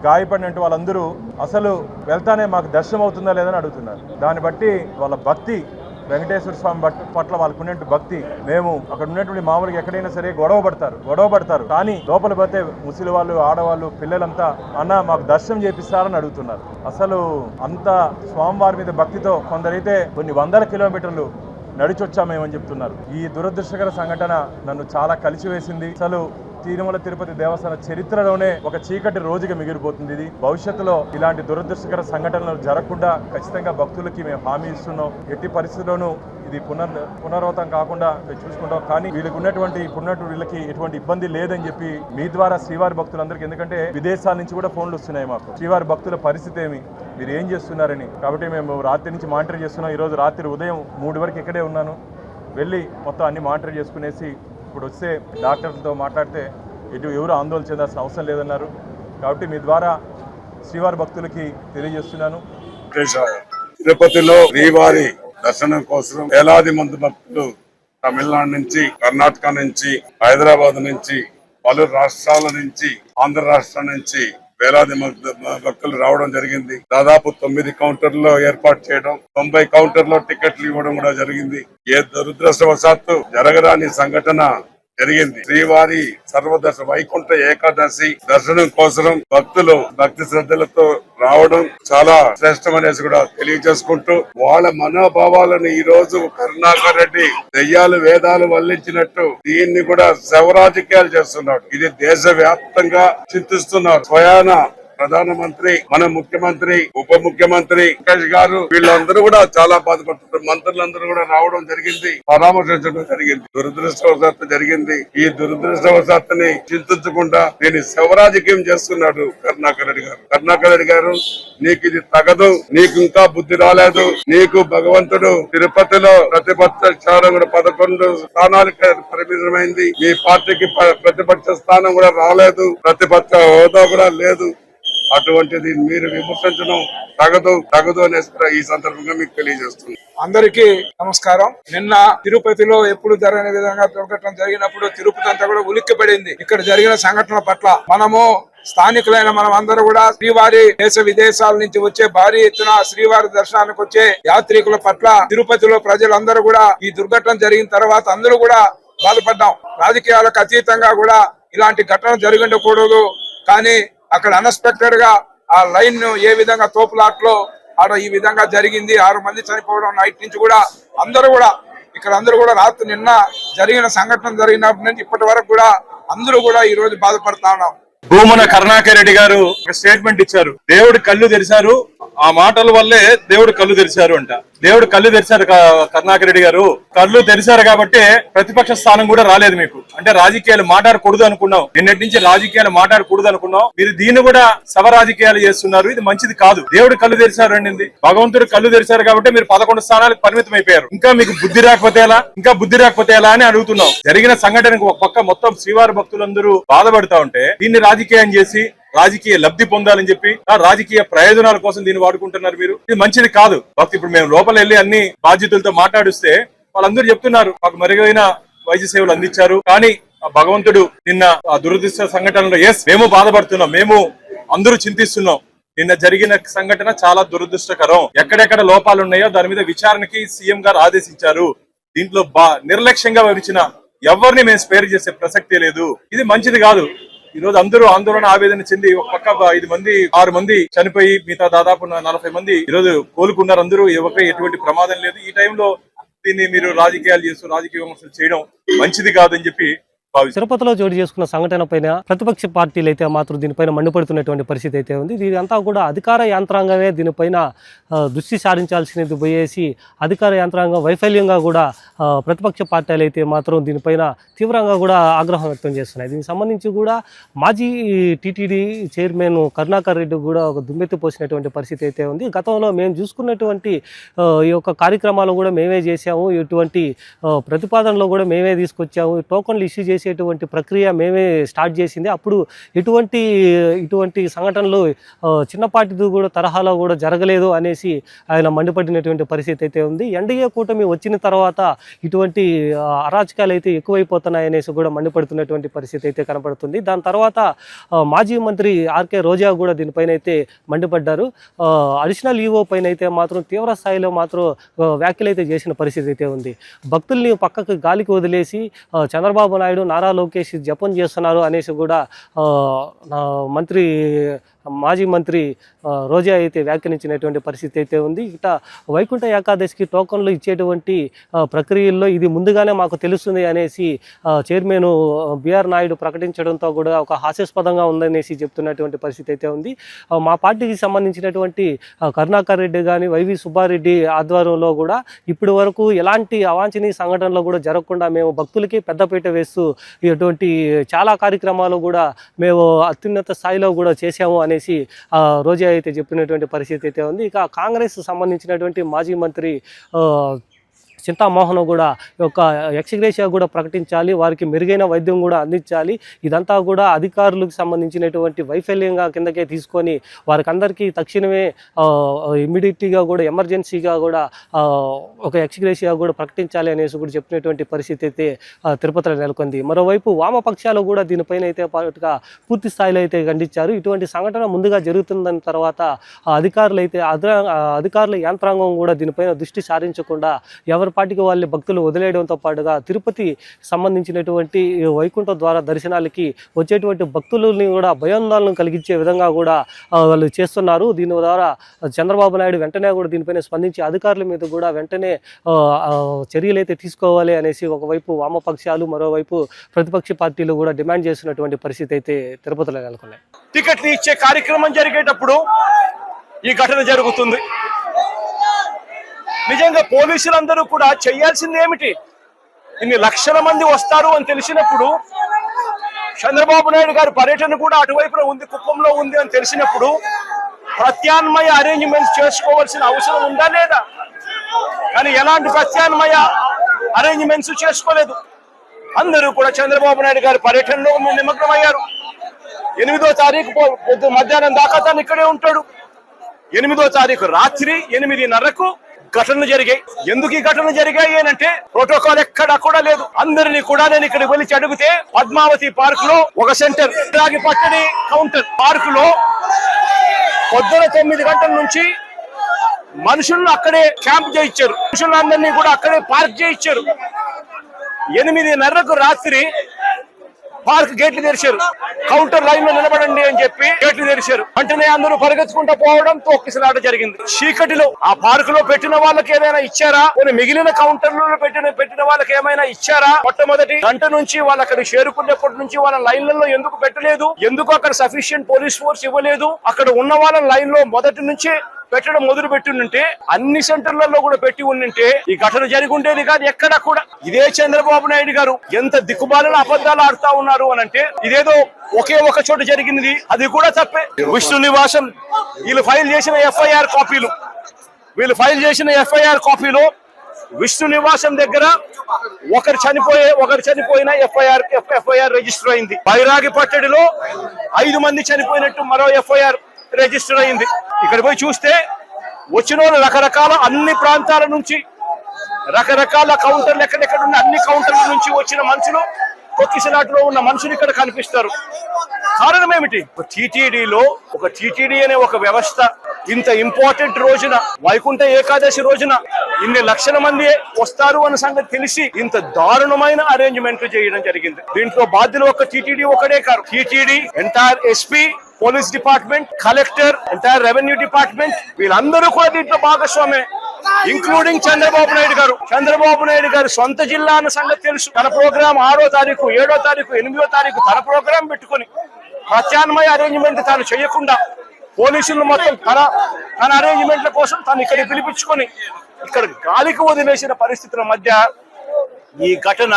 గాయపడినట్టు వాళ్ళందరూ అసలు వెళ్తానే మాకు దర్శనం అవుతుందా లేదని అడుగుతున్నారు. దాన్ని బట్టి వాళ్ళ భక్తి, వెంకటేశ్వర స్వామి పట్ల వాళ్ళకు ఉన్నటువంటి భక్తి, మేము అక్కడ ఉన్నటువంటి మామూలుగా ఎక్కడైనా సరే గొడవ పడతారు కానీ లోపల పోతే ముసలి వాళ్ళు, ఆడవాళ్ళు, పిల్లలంతా అన్న మాకు దర్శనం చేపిస్తారని అడుగుతున్నారు. అసలు అంత స్వామివారి మీద భక్తితో కొందరైతే కొన్ని 100 కిలోమీటర్లు నడిచొచ్చామేమని చెప్తున్నారు. ఈ దురదృష్టకర సంఘటన నన్ను చాలా కలిసివేసింది. అసలు తిరుమల తిరుపతి దేవస్థాన చరిత్రలోనే ఒక చీకటి రోజుగా మిగిలిపోతుంది. ఇది భవిష్యత్తులో ఇలాంటి దురదృష్టకర సంఘటనలు జరగకుండా ఖచ్చితంగా భక్తులకి మేము హామీ ఇస్తున్నాం. ఎట్టి పరిస్థితుల్లోనూ ఇది పునరావృతం కాకుండా చూసుకుంటాం. కానీ వీళ్ళకి ఉన్నటువంటి వీళ్ళకి ఎటువంటి ఇబ్బంది లేదని చెప్పి మీ ద్వారా శ్రీవారి భక్తులందరికీ, ఎందుకంటే విదేశాల నుంచి కూడా ఫోన్లు వస్తున్నాయి మాకు, శ్రీవారి భక్తుల పరిస్థితి ఏమి, మీరు ఏం చేస్తున్నారని. కాబట్టి మేము రాత్రి నుంచి మానిటర్ చేస్తున్నాం. ఈరోజు రాత్రి ఉదయం 3 వరకు ఇక్కడే ఉన్నాను. వెళ్ళి మొత్తం అన్ని మానిటర్ చేసుకునేసి ఇప్పుడు వస్తే డాక్టర్లతో మాట్లాడితే ఎవరు ఆందోళన చెందాల్సిన అవసరం లేదన్నారు. కాబట్టి మీ ద్వారా శ్రీవారి భక్తులకి తెలియజేస్తున్నాను. తిరుపతిలో శ్రీవారి దర్శనం కోసం వేలాది మంది భక్తులు తమిళనాడు నుంచి, కర్ణాటక నుంచి, హైదరాబాద్ నుంచి, పలు రాష్ట్రాల నుంచి, ఆంధ్ర రాష్ట్రం నుంచి వేలాది భక్తులు రావడం జరిగింది. దాదాపు 9 కౌంటర్లో ఏర్పాటు చేయడం, 90 కౌంటర్లో టికెట్లు ఇవ్వడం కూడా జరిగింది. ఏ దురదృష్టవశాత్తు జరగరాని సంఘటన జరిగింది. శ్రీవారి సర్వదర్శన వైకుంఠ ఏకాదశి దర్శనం కోసం భక్తులు భక్తి శ్రద్ధలతో రావడం చాలా శ్రేష్టమనేసి కూడా తెలియజేసుకుంటూ, వాళ్ళ మనోభావాలను ఈ రోజు కరుణాకర్ రెడ్డి దెయ్యాలు వేదాలు వల్లించినట్టు దీన్ని కూడా శవరాజకీయాలు చేస్తున్నాడు. ఇది దేశవ్యాప్తంగా చింతిస్తున్నారు. స్వయాన ప్రధానమంత్రి, మన ముఖ్యమంత్రి, ఉప ముఖ్యమంత్రి వెంకటేష్ గారు వీళ్ళందరూ కూడా చాలా బాధపడుతున్నారు. మంత్రులందరూ కూడా రావడం జరిగింది, పరామర్శించడం జరిగింది. దురదృష్టవశాత్తు జరిగింది. ఈ దురదృష్టవశాత్తుని చింతించకుండా దీన్ని శవరాజకీయం చేస్తున్నాడు కరుణాకర్ రెడ్డి గారు. కరుణాకర్ రెడ్డి గారు, నీకు ఇది తగదు, నీకు ఇంకా బుద్ధి రాలేదు. నీకు భగవంతుడు తిరుపతిలో ప్రతిపక్ష స్థానం కూడా 11 స్థానాలకు పరిమితమైంది. మీ పార్టీకి ప్రతిపక్ష స్థానం కూడా రాలేదు, ప్రతిపక్ష హోదా కూడా లేదు. అటువంటిది మీరు విమర్శించడం తగదు అనే ఈ సందర్భంగా మీకు తెలియజేస్తుంది. అందరికీ నమస్కారం. నిన్న తిరుపతిలో ఎప్పుడు జరగని విధంగా దుర్ఘటన జరిగినప్పుడు తిరుపతి అంతా కూడా ఉలిక్కిపడింది. ఇక్కడ జరిగిన సంఘటన పట్ల మనము స్థానికులైన మనం అందరూ కూడా శ్రీవారి దేశ విదేశాల నుంచి వచ్చే భారీ ఎత్తున శ్రీవారి దర్శనానికి వచ్చే యాత్రికుల పట్ల తిరుపతిలో ప్రజలందరూ కూడా ఈ దుర్ఘటన జరిగిన తర్వాత అందరూ కూడా బాధపడ్డాం. రాజకీయాలకు అతీతంగా కూడా ఇలాంటి ఘటన జరిగిండకూడదు. కానీ అక్కడ అన్ఎక్స్పెక్టెడ్ గా ఆ లైన్ ఏ విధంగా తోపులాట్లో ఆడ ఈ విధంగా జరిగింది. 6 మంది చనిపోవడం నైట్ నుంచి కూడా అందరూ కూడా రాత్రి నిన్న జరిగిన సంఘటన జరిగినప్పటి నుంచి ఇప్పటి వరకు కూడా అందరూ కూడా ఈ రోజు బాధపడతా ఉన్నాం. భూమన కరుణాకర్ రెడ్డి గారు ఒక స్టేట్మెంట్ ఇచ్చారు. దేవుడు కళ్ళు తెరిచారు, ఆ మాటల వల్లే దేవుడు కళ్ళు తెరిచారు అంట. దేవుడు కళ్ళు తెరిచారు కరుణాకర్ రెడ్డి గారు, కళ్ళు తెరిచారు కాబట్టి ప్రతిపక్ష స్థానం కూడా రాలేదు మీకు. అంటే రాజకీయాలు మాట్లాడకూడదు అనుకున్నాం, నిన్నటి నుంచి రాజకీయాలు మాట్లాడకూడదు అనుకున్నాం. మీరు దీన్ని కూడా సభ రాజకీయాలు చేస్తున్నారు, ఇది మంచిది కాదు. దేవుడు కళ్ళు తెరిచారు అండి, భగవంతుడు కళ్ళు తెరిచారు కాబట్టి మీరు 11 స్థానాలకు పరిమితం అయిపోయారు. ఇంకా మీకు బుద్ధి రాకపోతే ఎలా, ఇంకా బుద్ధి రాకపోతే ఎలా అని అడుగుతున్నాం. జరిగిన సంఘటనకు ఒక పక్క మొత్తం శ్రీవారి భక్తులందరూ బాధపడతా ఉంటే దీన్ని రాజకీయం చేసి రాజకీయ లబ్ధి పొందాలని చెప్పి రాజకీయ ప్రయోజనాల కోసం దీన్ని వాడుకుంటున్నారు మీరు. ఇది మంచిది కాదు. ఇప్పుడు మేము లోపల వెళ్ళి అన్ని బాధ్యతలతో మాట్లాడిస్తే వాళ్ళందరూ చెప్తున్నారు మాకు మెరుగైన వైద్య సేవలు అందించారు, కానీ భగవంతుడు నిన్న ఆ దురదృష్ట సంఘటనలో మేము బాధపడుతున్నాం, మేము అందరూ చింతిస్తున్నాం. నిన్న జరిగిన సంఘటన చాలా దురదృష్టకరం. ఎక్కడెక్కడ లోపాలు ఉన్నాయో దాని మీద విచారణకి సీఎం గారు ఆదేశించారు. దీంట్లో నిర్లక్ష్యంగా వివరించిన ఎవరిని మేము స్పేర్ చేసే ప్రసక్తే లేదు. ఇది మంచిది కాదు. ఈ రోజు అందరూ ఆందోళన ఆవేదన చెంది ఒక పక్క 6 మంది చనిపోయి మిగతా దాదాపు 40 మంది ఈ రోజు కోలుకున్నారు. అందరూ ఎవరిపై ఎటువంటి ప్రమాదం లేదు. ఈ టైంలో దీన్ని మీరు రాజకీయాలు చేస్తూ రాజకీయ విమర్శలు చేయడం మంచిది కాదని చెప్పి తిరుపతిలో చోటు చేసుకున్న సంఘటన పైన ప్రతిపక్ష పార్టీలు అయితే మాత్రం దీనిపైన మండిపడుతున్నటువంటి పరిస్థితి అయితే ఉంది. దీనంతా కూడా అధికార యంత్రాంగమే దీనిపైన దృష్టి సారించాల్సినది పోయేసి అధికార యంత్రాంగం వైఫల్యంగా కూడా ప్రతిపక్ష పార్టీలు అయితే మాత్రం దీనిపైన తీవ్రంగా కూడా ఆగ్రహం వ్యక్తం చేస్తున్నాయి. దీనికి సంబంధించి కూడా మాజీ టీటీడీ చైర్మన్ కరుణాకర్ రెడ్డి కూడా ఒక దుమ్మెత్తి పోసినటువంటి పరిస్థితి అయితే ఉంది. గతంలో మేము చూసుకున్నటువంటి ఈ యొక్క కార్యక్రమాలు కూడా మేమే చేసాము, ఇటువంటి ప్రతిపాదనలు కూడా మేమే తీసుకొచ్చాము, టోకన్లు ఇష్యూ చేసేటువంటి ప్రక్రియ మేమే స్టార్ట్ చేసింది. అప్పుడు ఇటువంటి సంఘటనలు చిన్నపాటిది కూడా తరహాలో కూడా జరగలేదు అనేసి ఆయన మండిపడినటువంటి పరిస్థితి అయితే ఉంది. ఎన్డీఏ కూటమి వచ్చిన తర్వాత ఇటువంటి అరాచకాలు అయితే ఎక్కువైపోతున్నాయనేసి కూడా మండిపడుతున్నటువంటి పరిస్థితి అయితే కనపడుతుంది. దాని తర్వాత మాజీ మంత్రి ఆర్కే రోజా కూడా దీనిపైన అయితే మండిపడ్డారు. అడిషనల్ ఈఓ పైన అయితే మాత్రం తీవ్ర స్థాయిలో మాత్రం వ్యాఖ్యలు అయితే చేసిన పరిస్థితి అయితే ఉంది. భక్తుల్ని పక్కకు గాలికి వదిలేసి చంద్రబాబు నాయుడు నారా లోకేష్ జపం చేస్తున్నారు అనేసి కూడా మాజీ మంత్రి రోజా అయితే వ్యాఖ్యానించినటువంటి పరిస్థితి అయితే ఉంది. ఇట వైకుంఠ ఏకాదశికి టోకన్లు ఇచ్చేటువంటి ప్రక్రియల్లో ఇది ముందుగానే మాకు తెలుస్తుంది అనేసి చైర్మన్ బిఆర్ నాయుడు ప్రకటించడంతో కూడా ఒక హాస్యాస్పదంగా ఉందనేసి చెప్తున్నటువంటి పరిస్థితి అయితే ఉంది. మా పార్టీకి సంబంధించినటువంటి కరుణాకర్ రెడ్డి కానీ వైవి సుబ్బారెడ్డి ఆధ్వర్యంలో కూడా ఇప్పటి వరకు ఎలాంటి అవాంఛనీయ సంఘటనలు కూడా జరగకుండా మేము భక్తులకి పెద్దపీట వేస్తూ ఇటువంటి చాలా కార్యక్రమాలు కూడా మేము అత్యున్నత స్థాయిలో కూడా చేశాము అనేసి రోజా అయితే చెప్పినటువంటి పరిస్థితి అయితే ఉంది. ఇక కాంగ్రెస్ సంబంధించినటువంటి మాజీ మంత్రి చింతామోహన్ కూడా ఒక ఎక్స్గ్రేషియా కూడా ప్రకటించాలి, వారికి మెరుగైన వైద్యం కూడా అందించాలి. ఇదంతా కూడా అధికారులకు సంబంధించినటువంటి వైఫల్యంగా కిందకే తీసుకొని వారికి అందరికీ తక్షణమే ఇమ్మీడియట్గా కూడా ఎమర్జెన్సీగా కూడా ఒక ఎక్స్గ్రేషియా కూడా ప్రకటించాలి అనేసి కూడా చెప్పినటువంటి పరిస్థితి అయితే తిరుపతిలో నెలకొంది. మరోవైపు వామపక్షాలు కూడా దీనిపైన అయితే పాటుగా పూర్తి స్థాయిలో అయితే ఖండించారు. ఇటువంటి సంఘటన ముందుగా జరుగుతుందని తర్వాత అధికారుల యంత్రాంగం కూడా దీనిపైన దృష్టి సారించకుండా ఎవరి పాటికి వాళ్ళ భక్తులు వదిలేయడంతో పాటుగా తిరుపతి సంబంధించినటువంటి వైకుంఠ ద్వార దర్శనాలకి వచ్చేటువంటి భక్తులని కూడా భయాందోళన కలిగించే విధంగా కూడా వాళ్ళు చేస్తున్నారు. దీని ద్వారా చంద్రబాబు నాయుడు వెంటనే కూడా దీనిపైన స్పందించి అధికారుల మీద కూడా వెంటనే చర్యలు అయితే తీసుకోవాలి అనేసి ఒకవైపు వామపక్షాలు మరోవైపు ప్రతిపక్ష పార్టీలు కూడా డిమాండ్ చేస్తున్నటువంటి పరిస్థితి అయితే తిరుపతిలో నెలకొన్నాయి. టికెట్లు ఇచ్చే కార్యక్రమం జరిగేటప్పుడు ఈ ఘటన జరుగుతుంది. నిజంగా పోలీసులందరూ కూడా చేయాల్సింది ఏమిటి? ఇన్ని లక్షల మంది వస్తారు అని తెలిసినప్పుడు, చంద్రబాబు నాయుడు గారి పర్యటన కూడా అటువైపున ఉంది, కుప్పంలో ఉంది అని తెలిసినప్పుడు ప్రత్యామ్నాయ అరేంజ్మెంట్స్ చేసుకోవాల్సిన అవసరం ఉందా లేదా? కానీ ఎలాంటి ప్రత్యామ్నాయ అరేంజ్మెంట్స్ చేసుకోలేదు. అందరూ కూడా చంద్రబాబు నాయుడు గారి పర్యటనలో నిమగ్నమయ్యారు. 8వ తారీఖు మధ్యాహ్నం దాకా తను ఇక్కడే ఉంటాడు. 8వ తారీఖు రాత్రి 8:30కు ఘటనలు జరిగాయి. ఎందుకు ఈ ఘటనలు జరిగాయి అంటే ప్రోటోకాల్ ఎక్కడా కూడా లేదు. అందరినీ కూడా నేను ఇక్కడ వెళ్ళి అడిగితే పద్మావతి పార్క్ లో ఒక సెంటర్, పట్టడి కౌంటర్ పార్క్ లో పొద్దున 9 గంటల నుంచి మనుషులను అక్కడే క్యాంప్ చేయించారు. మనుషులందరినీ కూడా అక్కడే పార్క్ చేయించారు. 8:30కు రాత్రి పార్క్ గేట్లు తెరిచారు. కౌంటర్ లైన్ లో నిలబడండి అని చెప్పి గేట్లు తెరిచారు. వెంటనే అందరూ పరిగెత్తుకుంటూ పోవడం, తొక్కిసలాట జరిగింది. చీకటిలో ఆ పార్క్ లో పెట్టిన వాళ్ళకి ఏదైనా ఇచ్చారా? మిగిలిన కౌంటర్లలో పెట్టిన వాళ్ళకి ఏమైనా ఇచ్చారా? మొట్టమొదటి గంట నుంచి వాళ్ళు అక్కడ చేరుకునేప్పటి నుంచి వాళ్ళ లైన్లలో ఎందుకు పెట్టలేదు? ఎందుకు అక్కడ సఫిషియెంట్ పోలీస్ ఫోర్స్ ఇవ్వలేదు? అక్కడ ఉన్న వాళ్ళ లైన్ లో మొదటి నుంచి పెట్టడం మొదలు పెట్టి ఉంటే, అన్ని సెంటర్లలో కూడా పెట్టి ఉంటే ఈ ఘటన జరిగి ఉండేది కాదు ఎక్కడ కూడా. ఇదే చంద్రబాబు నాయుడు గారు ఎంత దిక్కుబాలను అబద్ధాలు ఆడుతా ఉన్నారు అని అంటే, ఇదేదో ఒకే ఒక చోట జరిగింది, అది కూడా తప్పే. విష్ణు నివాసం వీళ్ళు ఫైల్ చేసిన ఎఫ్ఐఆర్ కాపీలో విష్ణు నివాసం దగ్గర ఒకరు చనిపోయిన ఎఫ్ఐఆర్ రిజిస్టర్ అయింది. బైరాగి పట్టడిలో 5 మంది చనిపోయినట్టు మరో ఎఫ్ఐఆర్ రిజిస్టర్ అయింది. ఇక్కడ పోయి చూస్తే వచ్చిన వాళ్ళు రకరకాల అన్ని ప్రాంతాల నుంచి, రకరకాల కౌంటర్లు ఎక్కడెక్కడ ఉన్న అన్ని కౌంటర్ల నుంచి వచ్చిన మనుషులు, తొక్కిసలాటలో ఉన్న మనుషులు ఇక్కడ కనిపిస్తారు. కారణం ఏమిటి? ఒక టీటీడీ అనే ఒక వ్యవస్థ ఇంత ఇంపార్టెంట్ రోజున, వైకుంఠ ఏకాదశి రోజున ఇన్ని లక్షల మంది వస్తారు అన్న సంగతి తెలిసి ఇంత దారుణమైన అరేంజ్మెంట్ చేయడం జరిగింది. దీంట్లో బాధ్యులు ఒక టీటీడీ ఒకడే కాదు. TTD, entire SP, police department, collector, entire revenue department, వీళ్ళందరూ కూడా దీంట్లో భాగస్వామే, ఇంక్లూడింగ్ చంద్రబాబు నాయుడు గారు సొంత జిల్లా అన్న సంగతి తెలుసు. తన ప్రోగ్రాం 6వ తారీఖు, 7వ తారీఖు, 8వ తారీఖు తన ప్రోగ్రాం పెట్టుకుని ప్రత్యామ్నాయ అరేంజ్మెంట్ తాను చేయకుండా పోలీసులు మొత్తం తన అరేంజ్మెంట్ల కోసం తను ఇక్కడికి పిలిపించుకొని ఇక్కడ గాలికి వదిలేసిన పరిస్థితుల మధ్య ఈ ఘటన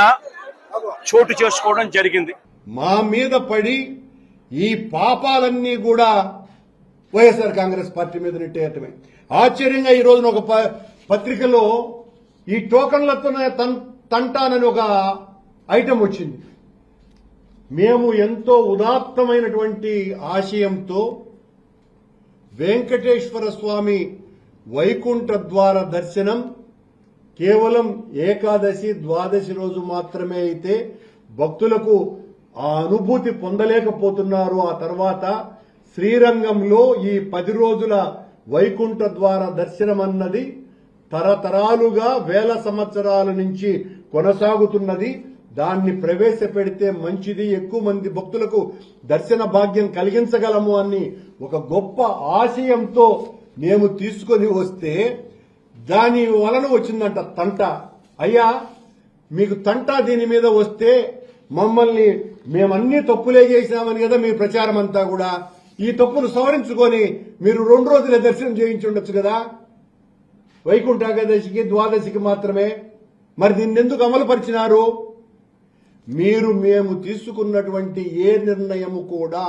చోటు చేసుకోవడం జరిగింది. మా మీద పడి ఈ పాపాలన్నీ కూడా వైఎస్ఆర్ కాంగ్రెస్ పార్టీ మీద నెట్టేయటమే. ఆశ్చర్యంగా ఈ రోజున ఒక పత్రికలో ఈ టోకన్లతోనే తంటానని ఒక ఐటెం వచ్చింది. మేము ఎంతో ఉదాత్తమైనటువంటి ఆశయంతో వెంకటేశ్వర స్వామి వైకుంఠ ద్వార దర్శనం కేవలం ఏకాదశి, ద్వాదశి రోజు మాత్రమే అయితే భక్తులకు ఆ అనుభూతి పొందలేకపోతున్నారు. ఆ తర్వాత శ్రీరంగంలో ఈ 10 రోజుల వైకుంఠ ద్వార దర్శనం అన్నది తరతరాలుగా వేల సంవత్సరాల నుంచి కొనసాగుతున్నది. దాన్ని ప్రవేశపెడితే మంచిది, ఎక్కువ మంది భక్తులకు దర్శన భాగ్యం కలిగించగలము అని ఒక గొప్ప ఆశయంతో మేము తీసుకొని వస్తే దాని వలన వచ్చిందంట తంట. అయ్యా, మీకు తంట దీని మీద వస్తే మమ్మల్ని మేమన్నీ తప్పులే చేసినామని కదా మీ ప్రచారం అంతా కూడా. ఈ తప్పును సవరించుకొని మీరు 2 రోజులే దర్శనం చేయించి ఉండొచ్చు కదా, వైకుంఠ ఏకాదశికి, ద్వాదశికి మాత్రమే. మరి దీన్ని ఎందుకు అమలు పరిచినారు? మేము తీసుకున్నటువంటి ఏ నిర్ణయము కూడా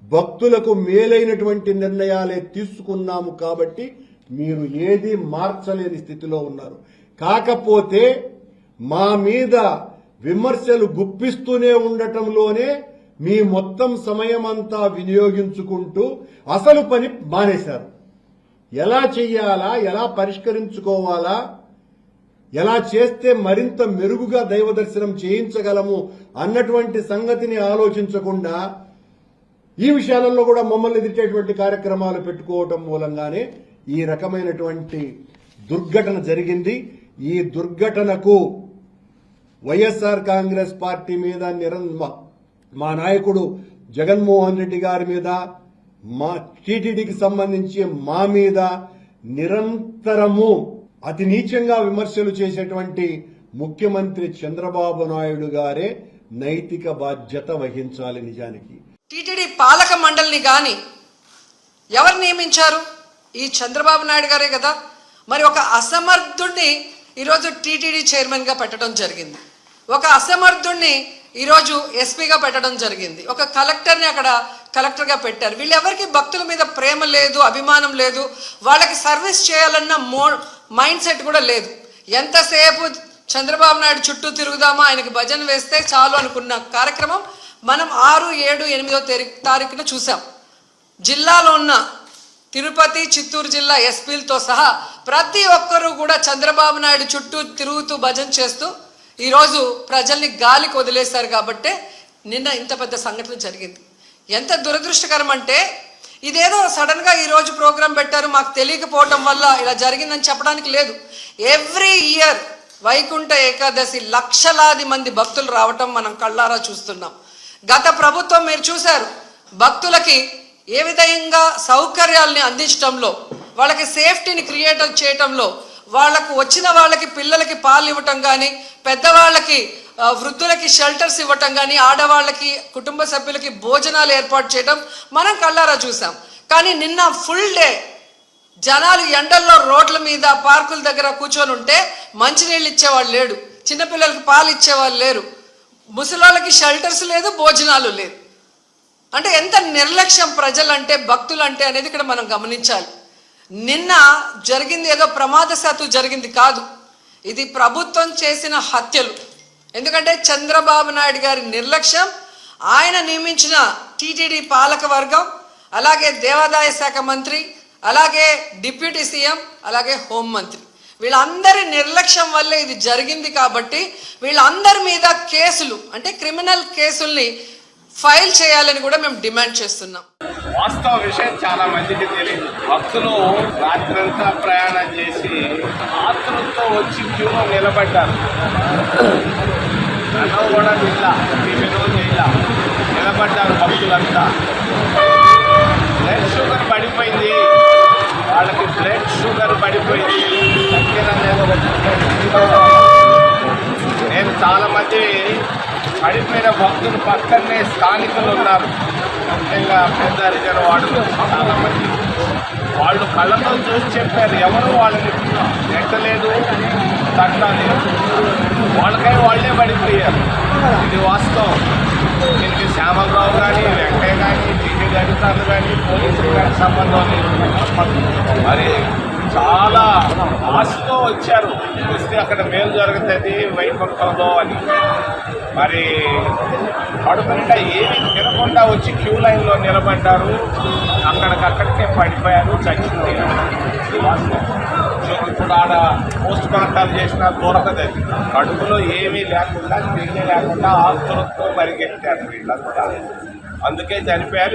భక్తులకు మేలైనటువంటి నిర్ణయాలే తీసుకున్నాము కాబట్టి మీరు ఏది మార్చలేని స్థితిలో ఉన్నారు. కాకపోతే మా మీద విమర్శలు గుప్పిస్తూనే ఉండటంలోనే మీ మొత్తం సమయమంతా వినియోగించుకుంటూ అసలు పని మానేశారు. ఎలా చెయ్యాలా, ఎలా పరిష్కరించుకోవాలా, ఎలా చేస్తే మరింత మెరుగుగా దైవ దర్శనం చేయించగలము అన్నటువంటి సంగతిని ఆలోచించకుండా ఈ విషయాలలో కూడా మమ్మల్ని ఎదిర్చేటువంటి కార్యక్రమాలు పెట్టుకోవటం మూలంగానే ఈ రకమైనటువంటి దుర్ఘటన జరిగింది. ఈ దుర్ఘటనకు వైఎస్ఆర్ కాంగ్రెస్ పార్టీ మీద మా నాయకుడు జగన్మోహన్ రెడ్డి గారి మీద, మా టీటీడీకి సంబంధించి మా మీద నిరంతరము అతి నీచంగా విమర్శలు చేసేటువంటి ముఖ్యమంత్రి చంద్రబాబు నాయుడు గారే నైతిక బాధ్యత వహించాలి. నిజానికి టీటీడీ పాలక మండలిని గాని ఎవరు నియమించారు? ఈ చంద్రబాబు నాయుడు గారే కదా. మరి ఒక అసమర్థుడిని ఈరోజు టీటీడీ చైర్మన్ గా పెట్టడం జరిగింది, ఒక అసమర్థుడిని ఈరోజు ఎస్పీగా పెట్టడం జరిగింది, ఒక కలెక్టర్ని అక్కడ కలెక్టర్గా పెట్టారు. వీళ్ళెవరికి భక్తుల మీద ప్రేమ లేదు, అభిమానం లేదు, వాళ్ళకి సర్వీస్ చేయాలన్న మైండ్ సెట్ కూడా లేదు. ఎంతసేపు చంద్రబాబు నాయుడు చుట్టూ తిరుగుదామా, ఆయనకి భజన వేస్తే చాలు అనుకున్న కార్యక్రమం మనం 6, 7, 8వ తారీఖున చూసాం. జిల్లాలో ఉన్న తిరుపతి, చిత్తూరు జిల్లా ఎస్పీలతో సహా ప్రతి ఒక్కరూ కూడా చంద్రబాబు నాయుడు చుట్టూ తిరుగుతూ భజన చేస్తూ ఈరోజు ప్రజల్ని గాలికి వదిలేశారు. కాబట్టే నిన్న ఇంత పెద్ద సంఘటన జరిగింది. ఎంత దురదృష్టకరం అంటే ఇదేదో సడన్గా ఈరోజు ప్రోగ్రాం పెట్టారు, మాకు తెలియకపోవటం వల్ల ఇలా జరిగిందని చెప్పడానికి లేదు. ఎవ్రీ ఇయర్ వైకుంఠ ఏకాదశి లక్షలాది మంది భక్తులు రావటం మనం కళ్ళారా చూస్తున్నాం. గత ప్రభుత్వం మీరు చూశారు, భక్తులకి ఏ విధంగా సౌకర్యాలని అందించడంలో, వాళ్ళకి సేఫ్టీని క్రియేట్ చేయటంలో, వాళ్ళకు వచ్చిన వాళ్ళకి పిల్లలకి పాలు ఇవ్వటం కానీ, పెద్దవాళ్ళకి వృద్ధులకి షెల్టర్స్ ఇవ్వటం కానీ, ఆడవాళ్ళకి కుటుంబ సభ్యులకి భోజనాలు ఏర్పాటు చేయడం మనం కళ్ళారా చూసాం. కానీ నిన్న ఫుల్ డే జనాలు ఎండల్లో రోడ్ల మీద పార్కుల దగ్గర కూర్చొని ఉంటే మంచినీళ్ళు ఇచ్చేవాళ్ళు లేడు, చిన్నపిల్లలకి పాలు ఇచ్చేవాళ్ళు లేరు, ముసలోళ్ళకి షెల్టర్స్ లేదు, భోజనాలు లేదు. అంటే ఎంత నిర్లక్ష్యం ప్రజలంటే, భక్తులంటే అనేది ఇక్కడ మనం గమనించాలి. నిన్న జరిగింది ఏదో ప్రమాదశాత్తు జరిగింది కాదు, ఇది ప్రభుత్వం చేసిన హత్యలు. ఎందుకంటే చంద్రబాబు నాయుడు గారి నిర్లక్ష్యం, ఆయన నియమించిన టీటీడీ పాలక వర్గం, అలాగే దేవాదాయ శాఖ మంత్రి, అలాగే డిప్యూటీ సీఎం, అలాగే హోంమంత్రి, వీళ్ళందరి నిర్లక్ష్యం వల్లే ఇది జరిగింది. కాబట్టి వీళ్ళందరి మీద కేసులు, అంటే క్రిమినల్ కేసుల్ని ఫైల్ చేయాలని కూడా మేము డిమాండ్ చేస్తున్నాం. వాస్తవ విషయం చాలా మందికి తెలియదు. భక్తులు రాత్రంతా ప్రయాణం చేసి ఆతృతతో వచ్చి క్యూలో నిలబడ్డారు. నన్ను కూడా నిలబడ్డారు భక్తులంతా. బ్లడ్ షుగర్ పడిపోయింది, వాళ్ళకి బ్లడ్ షుగర్ పడిపోయింది. నేను చాలామంది పడిపోయిన భక్తులు పక్కనే స్థానికులు ఉన్నారు, ముఖ్యంగా పెద్ద రిజర్వ్ వార్డులో చాలామంది. వాళ్ళు కళ్ళతో చూసి చెప్పారు, ఎవరు వాళ్ళని నెట్టలేదు, తట్టలేదు, వాళ్ళకై వాళ్ళే పడిపోయారు. ఇది వాస్తవం. దీనికి శ్యామలరావు కానీ, వెంకయ్య కానీ, టీటీడీ అధికారులు కానీ, పోలీసులు కానీ సంబంధం లేదు. మరి చాలా ఆశతో వచ్చారు, వస్తే అక్కడ మేలు జరుగుతుంది వైకుంఠంలో అని. మరి కడుపునిండా ఏమీ తినకుండా వచ్చి క్యూ లైన్లో నిలబడ్డారు, అక్కడికక్కడికే పడిపోయారు, చచ్చిపోయారు. ఇప్పుడు ఆడ పోస్ట్ మార్టాలు చేసినా దొరకదు. కడుపులో ఏమీ లేకుండా, తిండి లేకుండా ఆస్తులతో పరిగెత్తారు వీళ్ళంతా, అందుకే చనిపోయారు.